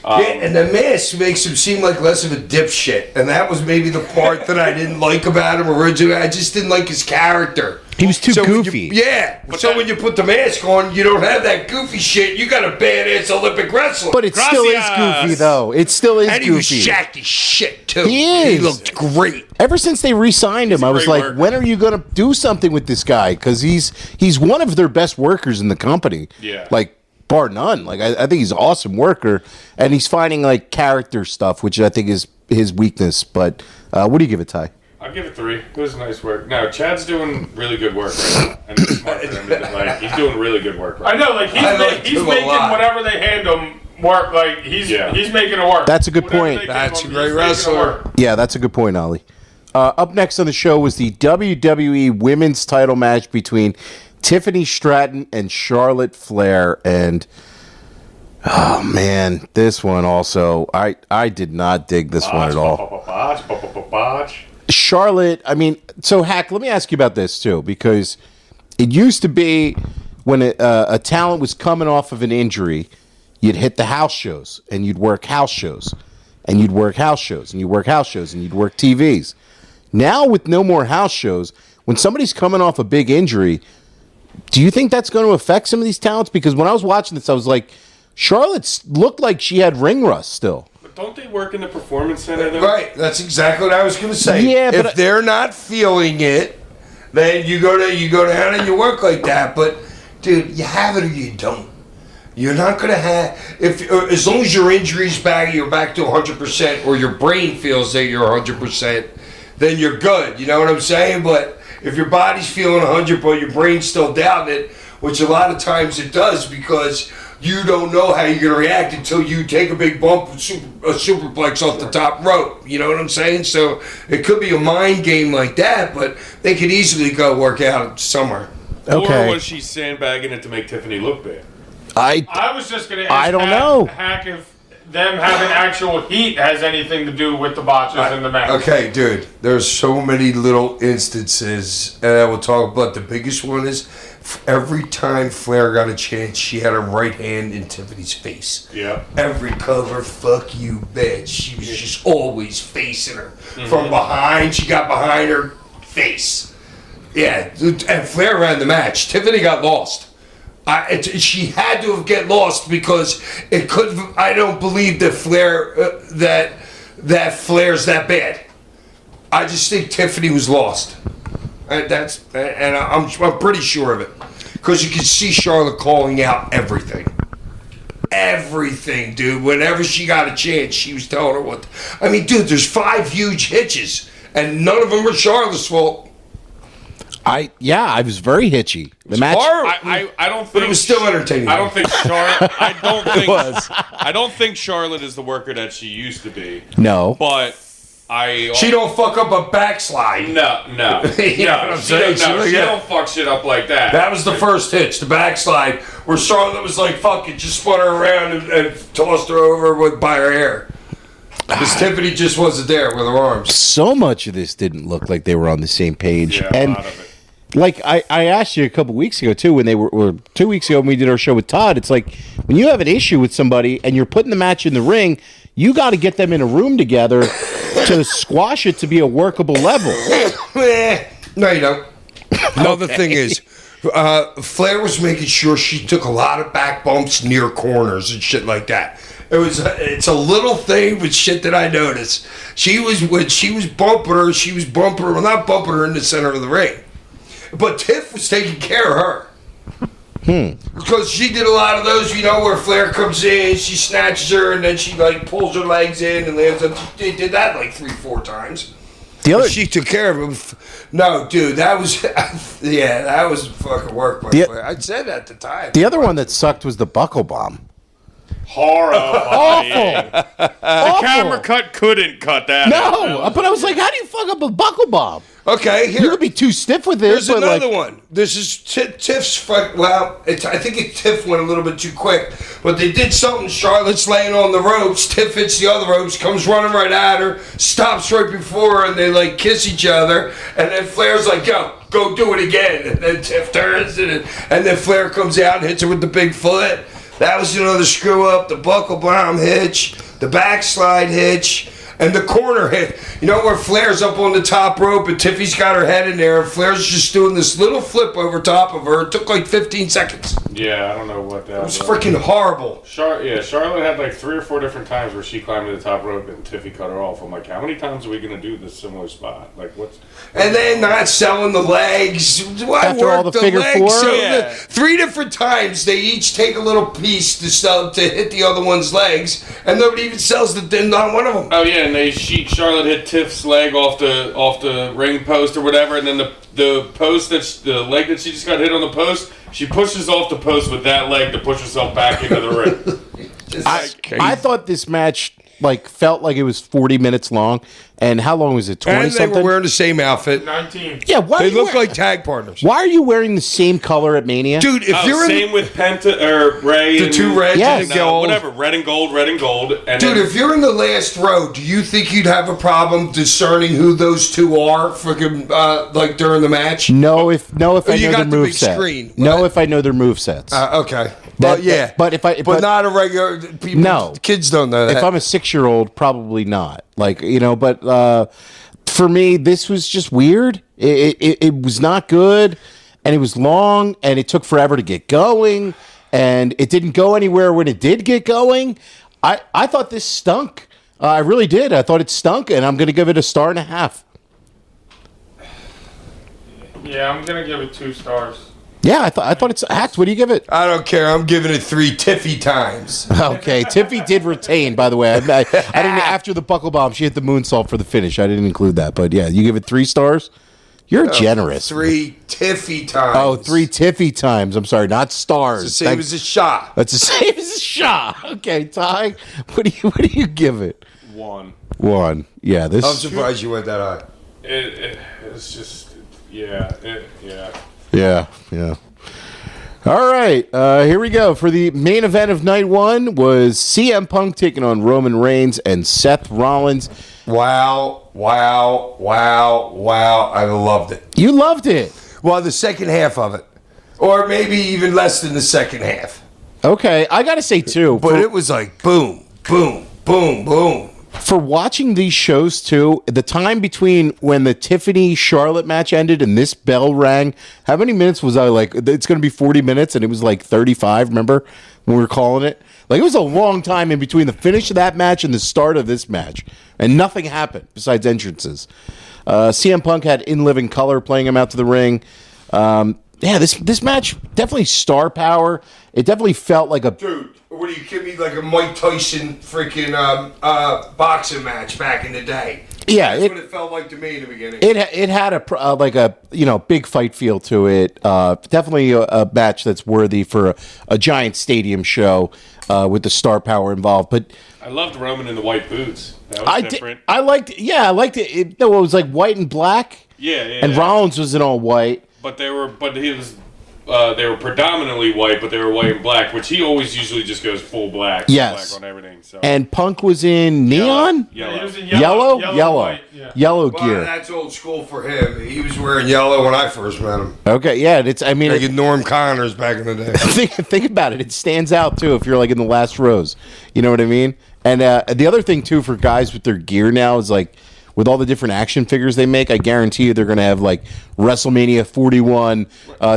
Yeah, and the mask makes him seem like less of a dipshit, and that was maybe the part that I didn't like about him originally. I just didn't like his character. He was too So when goofy. when you put the mask on, you don't have that goofy shit. You got a badass Olympic wrestler. But it still is Gracias. goofy, though. It still is and he was goofy. jacked as shit too. He is. He looked great. Ever since they re-signed him, a I was great like, worker. when are you going to do something with this guy? Because he's one of their best workers in the company. Yeah. Like, bar none. Like, I think he's an awesome worker. And he's finding, like, character stuff, which I think is his weakness. But what do you give it, Ty? I'll give it 3. It was nice work. No, Chad's doing really good work right now, and it's smart for him. Like, he's doing really good work right I know, like I liked he's him a making lot. whatever they hand him work. Like he's making it work. That's a good Whatever point. they give That's him, a great he's making it wrestler. work. Yeah, that's a good point, Ollie. Up next on the show was the WWE Women's Title match between Tiffany Stratton and Charlotte Flair. And, oh, man, this one also, I did not dig this one at all. Botch. Charlotte, I mean, so Hack, let me ask you about this too, because it used to be when a talent was coming off of an injury, you'd hit the house shows and you'd work house shows and you'd work house shows and you'd work house shows and you'd work TVs. Now with no more house shows, when somebody's coming off a big injury, do you think that's going to affect some of these talents? Because when I was watching this, I was like, Charlotte looked like she had ring rust still. But don't they work in the performance center, though? Right. That's exactly what I was going to say. Yeah, but if they're not feeling it, then you go down and you work like that. But dude, you have it or you don't. You're not going to have as long as your injury's back, you're back to 100%, or your brain feels that you're 100%, then you're good. You know what I'm saying? But if your body's feeling 100, but your brain's still doubting it, which a lot of times it does, because you don't know how you're going to react until you take a big bump, a superplex off the top rope. You know what I'm saying? So it could be a mind game like that, but they could easily go work out somewhere. Okay. Or was she sandbagging it to make Tiffany look bad? I was just going to ask I don't know. Hack if them having actual heat has anything to do with the botches in the match. Okay, dude, there's so many little instances, and I will talk about the biggest one is every time Flair got a chance, she had her right hand in Tiffany's face. Yeah. Every cover, fuck you, bitch. She was just always facing her. From behind, she got behind her face. Yeah, and Flair ran the match. Tiffany got lost. She had to get lost because it could. I don't believe that Flair that Flair's that bad. I just think Tiffany was lost. I'm pretty sure of it because you can see Charlotte calling out everything. Everything, dude. Whenever she got a chance, she was telling her what. I mean, dude, there's 5 huge hitches, and none of them were Charlotte's fault. I was very hitchy. The match. I don't think. But it was still entertaining. I don't think Charlotte. was. I don't think Charlotte is the worker that she used to be. No. But She don't fuck up a backslide. No. You know what I'm saying? She don't fuck shit up like that. That was the first hitch, the backslide, where Charlotte was like, fuck it, just spun her around and tossed her over by her hair. Because Tiffany just wasn't there with her arms. So much of this didn't look like they were on the same page. Yeah, and a lot of it. like I asked you a couple weeks ago too, when they or 2 weeks ago when we did our show with Todd, it's like when you have an issue with somebody and you're putting the match in the ring, you got to get them in a room together to squash it to be a workable level. No, you don't. Another thing is, Flair was making sure she took a lot of back bumps near corners and shit like that. It's a little thing, but shit that I noticed. When she was bumping her, well, not bumping her in the center of the ring. But Tiff was taking care of her. Because she did a lot of those, where Flair comes in, she snatches her, and then she pulls her legs in and lands on. They did that 3-4 times. She took care of him. No, dude, that was that was fucking work by Flair. I said that at the time. The other one that sucked was the buckle bomb. Horrifying. The camera couldn't cut that. No, but I was like, how do you fuck up a buckle bomb? Okay, here. You would be too stiff with this. There's another one. This is Tiff's. Well, I think Tiff went a little bit too quick, but they did something. Charlotte's laying on the ropes. Tiff hits the other ropes, comes running right at her, stops right before her, and they kiss each other. And then Flair's like, "Yo, go do it again." And then Tiff turns, and then Flair comes out and hits her with the big foot. That was another screw up. The buckle bomb hitch, the backslide hitch, and the corner hit. Where Flair's up on the top rope and Tiffy's got her head in there, and Flair's just doing this little flip over top of her. It took 15 seconds. Yeah, I don't know what that was. It was freaking horrible. Charlotte had 3 or 4 different times where she climbed to the top rope and Tiffy cut her off. I'm like, how many times are we going to do this similar spot? And then not selling the legs. After all the figure legs, four? Yeah. 3 different times they each take a little piece to hit the other one's legs, and nobody even sells not one of them. Oh yeah, and Charlotte hit Tiff's leg off the ring post or whatever, and then the post the leg that she just got hit on the post, she pushes off the post with that leg to push herself back into the ring. I thought this match felt like it was 40 minutes long. And how long was it? 20 and something? They were wearing the same outfit. 19. Yeah, they look like tag partners. Why are you wearing the same color at Mania? Dude, if you're same with Penta or Ray, the 2 reds and gold. Whatever, red and gold. And dude, if you're in the last row, do you think you'd have a problem discerning who those 2 are during the match? No, if I know their moveset. Screen. No, if I know their movesets. Okay. But not a regular people. No, kids don't know that. If I'm a 6-year-old, probably not. But for me, this was just weird. It was not good, and it was long, and it took forever to get going, and it didn't go anywhere when it did get going. I thought this stunk. I really did. I thought it stunk, and I'm going to give it a 1.5 stars. Yeah, I'm gonna give it 2 stars. Yeah, I thought it's hacked. What do you give it? I don't care. I'm giving it 3 Tiffy times. Okay, Tiffy did retain, by the way. I didn't. After the buckle bomb, she hit the moonsault for the finish. I didn't include that, but yeah, you give it 3 stars. You're generous. 3 Tiffy times. Oh, 3 Tiffy times. I'm sorry, not stars. It's the same as a shot. That's the same as a shot. Okay, Ty, what do you give it? 1. 1. Yeah, this. I'm surprised you went that high. It's just, yeah. Yeah. All right, here we go. For the main event of night 1 was CM Punk taking on Roman Reigns and Seth Rollins. Wow. I loved it. You loved it. Well, the second half of it. Or maybe even less than the second half. Okay, I got to say, too. But it was like boom, boom, boom, boom. For watching these shows, too, the time between when the Tiffany-Charlotte match ended and this bell rang, how many minutes was I like, it's going to be 40 minutes, and it was like 35, remember, when we were calling it? Like, it was a long time in between the finish of that match and the start of this match, and nothing happened besides entrances. CM Punk had In Living Color playing him out to the ring. This match, definitely star power. It definitely felt like a... Dude, what do you give me, like a Mike Tyson freaking boxing match back in the day? Yeah, That's what it felt like to me in the beginning. It had a big fight feel to it. Definitely a match that's worthy for a giant stadium show with the star power involved. But I loved Roman in the white boots. That was different. I liked it. It was like white and black. Yeah. And Rollins was in all white. But they were predominantly white, but they were white and black, which he always usually just goes full black. Yes. Black on everything. So. And Punk was in neon? Yellow. He was in Yellow white, yeah. Well, gear. That's old school for him. He was wearing yellow when I first met him. Okay, yeah. Like Norm Connors back in the day. Think about it. It stands out, too, if you're like in the last rows. You know what I mean? And the other thing, too, for guys with their gear now is like, with all the different action figures they make, I guarantee you they're going to have like WrestleMania 41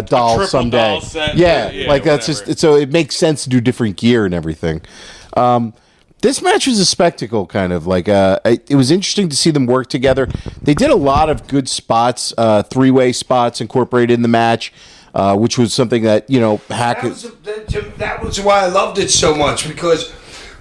doll someday. Doll set, yeah, like that's whatever. just so it makes sense to do different gear and everything. This match was a spectacle, kind of like it was interesting to see them work together. They did a lot of good spots, 3-way spots incorporated in the match, which was something that That was why I loved it so much, because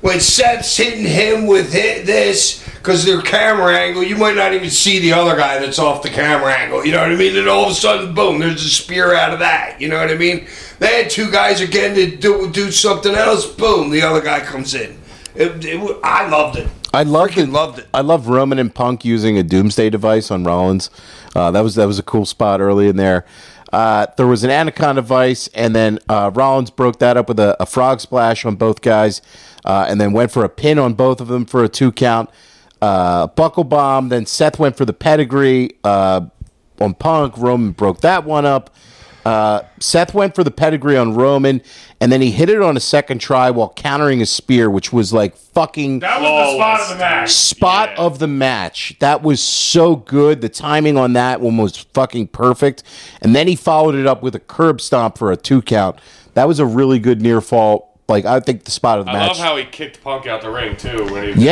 when Seth's hitting him with this, because their camera angle, you might not even see the other guy that's off the camera angle. You know what I mean? And all of a sudden, boom, there's a spear out of that. You know what I mean? They had 2 guys again to do something else. Boom, the other guy comes in. I loved it. I loved it. I love Roman and Punk using a Doomsday device on Rollins. That was a cool spot early in there. There was an Anaconda Vice, and then Rollins broke that up with a frog splash on both guys, and then went for a pin on both of them for a 2 count. Buckle bomb. Then Seth went for the pedigree on Punk. Roman broke that one up. Seth went for the pedigree on Roman, and then he hit it on a second try while countering a spear, which was like fucking That was the spot of the match. Spot of the match. That was so good. The timing on that one was fucking perfect. And then he followed it up with a curb stomp for a 2 count. That was a really good near fall. Like, I think the spot of the match. I love how he kicked Punk out the ring too when he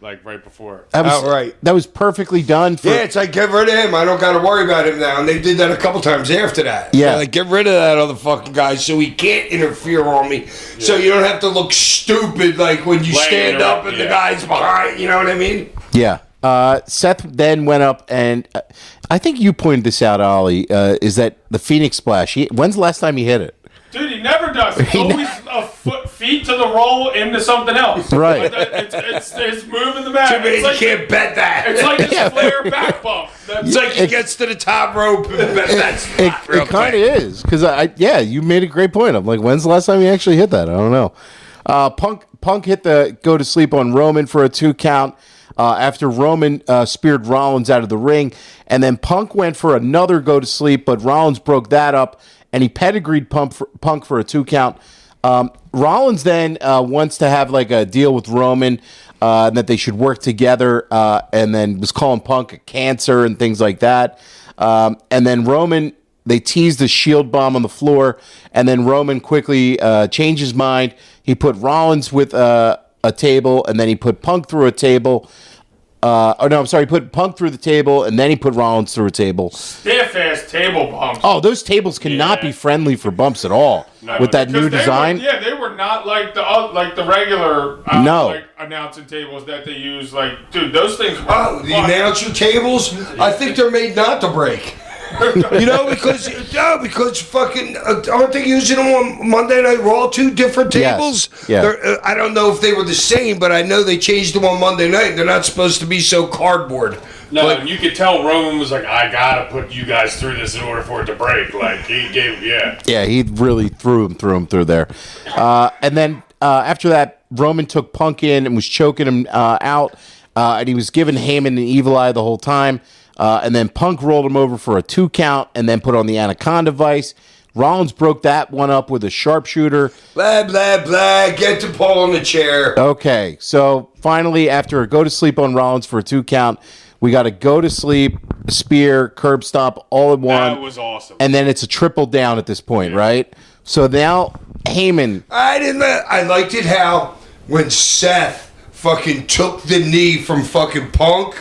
like right before. That was perfectly done. It's like, get rid of him. I don't got to worry about him now. And they did that a couple times after that. Yeah. Like, get rid of that other fucking guy so he can't interfere on me. Yeah. So you don't have to look stupid like when you stand up and the guy's behind. You know what I mean? Yeah. Seth then went up, and I think you pointed this out, Ollie, is that the Phoenix Splash. When's the last time he hit it? Dude, he never does. It's always feet to the roll into something else. Right. It's moving the mat. You can't bet that. It's like his flare back bump. It's like he gets to the top rope and bet that spot. It kind of is, because you made a great point. I'm like, when's the last time he actually hit that? I don't know. Punk hit the go to sleep on Roman for a 2 count. After Roman speared Rollins out of the ring, and then Punk went for another go to sleep, but Rollins broke that up, and he pedigreed Punk for a 2 count. Rollins then wants to have like a deal with Roman. and that they should work together, and then was calling Punk a cancer and things like that. And then Roman, they teased the shield bomb on the floor, and then Roman quickly changed his mind. He put Rollins with a table, and then he put Punk through a table. He put Punk through the table, and then he put Rollins through a table. Stiff-ass table bumps. Oh, those tables cannot be friendly for bumps at all with that new design. They were not like the regular announcing tables that they use. Like, dude, those things were the announcer tables, I think they're made not to break. Because fucking aren't they using them on Monday Night Raw? 2 different tables. Yes. Yeah. I don't know if they were the same, but I know they changed them on Monday night. They're not supposed to be so cardboard. No, and you could tell Roman was like, I gotta put you guys through this in order for it to break. Like, he gave, Yeah, he really threw him through there. And then after that, Roman took Punk in and was choking him out, and he was giving Heyman an evil eye the whole time. And then Punk rolled him over for a 2 count and then put on the Anaconda Vice. Rollins broke that one up with a sharpshooter. Blah, blah, blah. Get to Paul on the chair. Okay, so finally, after a go to sleep on Rollins for a 2 count, we got a go to sleep, spear, curb stomp, all in one. That was awesome. And then it's a triple down at this point, right? So now Heyman. I liked it how when Seth fucking took the knee from fucking Punk,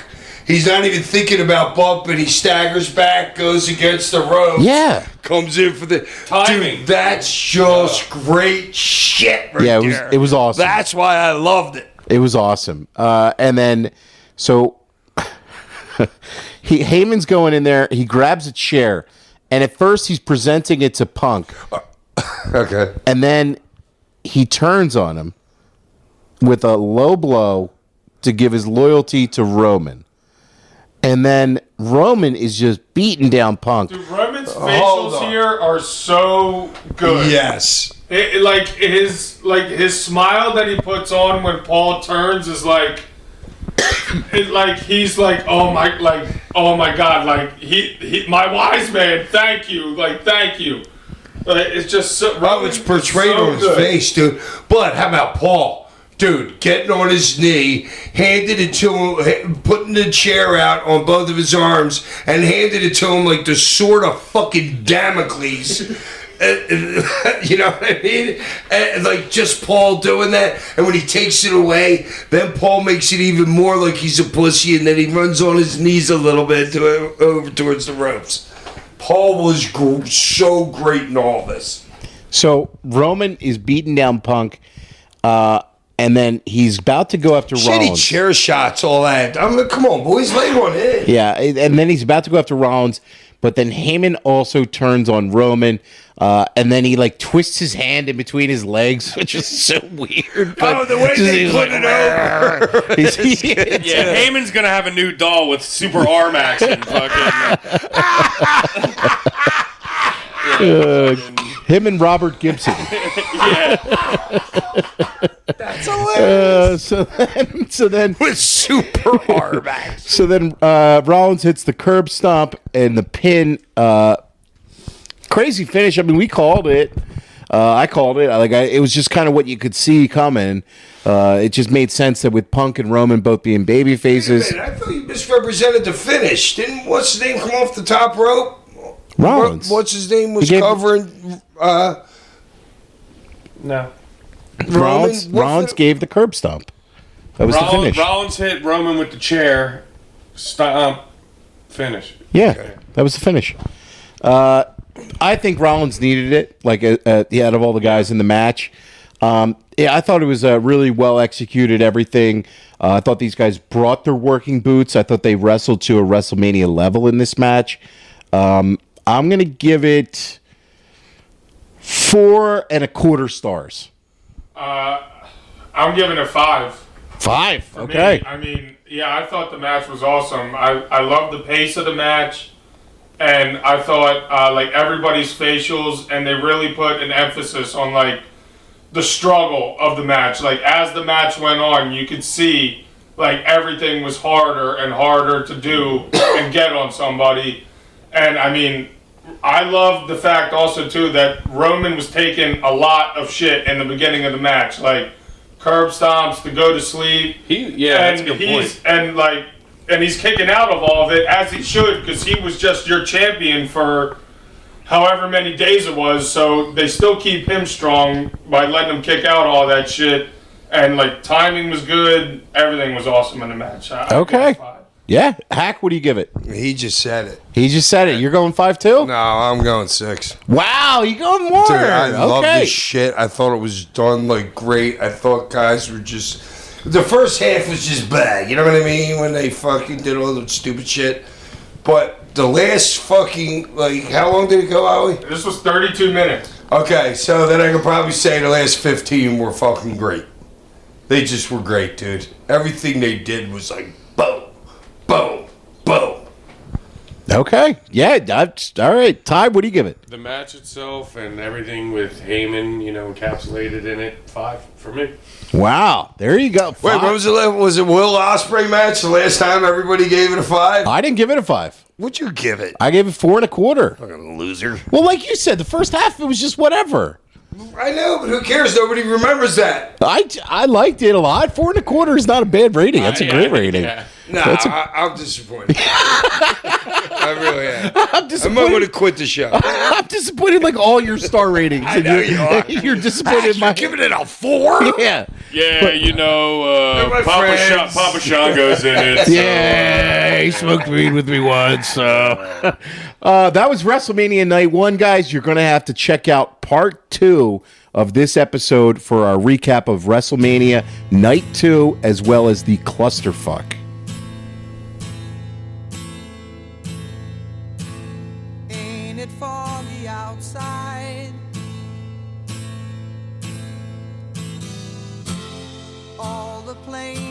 he's not even thinking about bumping. He staggers back, goes against the ropes. Yeah. Comes in for the timing. Dude, that's just great shit right there. It was awesome. That's why I loved it. It was awesome. And then, so Heyman's going in there. He grabs a chair. And at first, he's presenting it to Punk. Okay. And then he turns on him with a low blow to give his loyalty to Roman. And then Roman is just beating down Punk. Dude, Roman's facials here are so good. Yes. His smile that he puts on when Paul turns is like, he's like, oh my God, like he my wise man, thank you. It's just so. It's portrayed on his face, dude. But how about Paul? Dude, getting on his knee, handed it to him, putting the chair out on both of his arms, and handed it to him like the sword of fucking Damocles. You know what I mean? And like just Paul doing that, and when he takes it away, then Paul makes it even more like he's a pussy, and then he runs on his knees a little bit over towards the ropes. Paul was so great in all this. So Roman is beating down Punk. And then he's about to go after Rollins. Shitty chair shots, all that. I mean, come on, boys, lay one in. Yeah, and then he's about to go after Rollins, but then Heyman also turns on Roman, and then he like twists his hand in between his legs, which is so weird. Oh, the way they put it over. Heyman's gonna have a new doll with super arm action. Him and Robert Gibson. That's hilarious. So then with super arm action. So then Rollins hits the curb stomp and the pin. Crazy finish. I mean, we called it. I called it. It was just kind of what you could see coming. It just made sense that with Punk and Roman both being baby faces. I thought you misrepresented the finish. Didn't what's his name come off the top rope? Rollins. What's his name was covering? No. Rollins gave the curb stomp. That was the finish. Rollins hit Roman with the chair. Stomp. Finish. Yeah, okay. That was the finish. I think Rollins needed it, out of all the guys in the match. I thought it was really well executed, everything. I thought these guys brought their working boots. I thought they wrestled to a WrestleMania level in this match. I'm going to give it 4.25 stars. I'm giving it 5. 5? For okay. Me, I mean, yeah, I thought the match was awesome. I loved the pace of the match. And I thought, everybody's facials, and they really put an emphasis on, the struggle of the match. As the match went on, you could see, everything was harder and harder to do and get on somebody. And, I mean, I love the fact also, too, that Roman was taking a lot of shit in the beginning of the match. curb stomps, to go to sleep. That's a good point. And he's kicking out of all of it as he should, because he was just your champion for however many days it was. So they still keep him strong by letting him kick out all that shit. And like timing was good, everything was awesome in the match. Okay. Yeah, Hack, what do you give it? He just said it. He just said it. You're going 5-2? No, I'm going 6. Wow, you going more? Dude, I love okay. this shit. I thought it was done like great. I thought guys were just. The first half was just bad. You know what I mean? When they fucking did all the stupid shit. But the last fucking, like, how long did it go, Ollie? This was 32 minutes. Okay, so then I could probably say the last 15 were fucking great. They just were great, dude. Everything they did was like, boom, boom, boom. Okay. Yeah, that's all right. Ty, what do you give it? The match itself and everything with Heyman, encapsulated in it, 5 for me. Wow. There you go. Wait, what was it? Was it Will Ospreay match the last time everybody gave it a 5? I didn't give it a 5. What'd you give it? I gave it 4.25. Fucking loser. Well, like you said, the first half, it was just whatever. I know, but who cares? Nobody remembers that. I liked it a lot. 4.25 is not a bad rating. That's a great rating. Yeah. No, I'm disappointed. I really am. I'm I disappointed. might want to quit the show. I'm disappointed, like all your star ratings. I know you are. You're disappointed. You're giving it a 4? Yeah. Yeah, my friends. Papa Shango's in it. So. Yeah, he smoked weed with me once. So. That was WrestleMania Night 1, guys. You're going to have to check out part 2 of this episode for our recap of WrestleMania Night 2, as well as the clusterfuck. Ain't it foggy outside? All the planes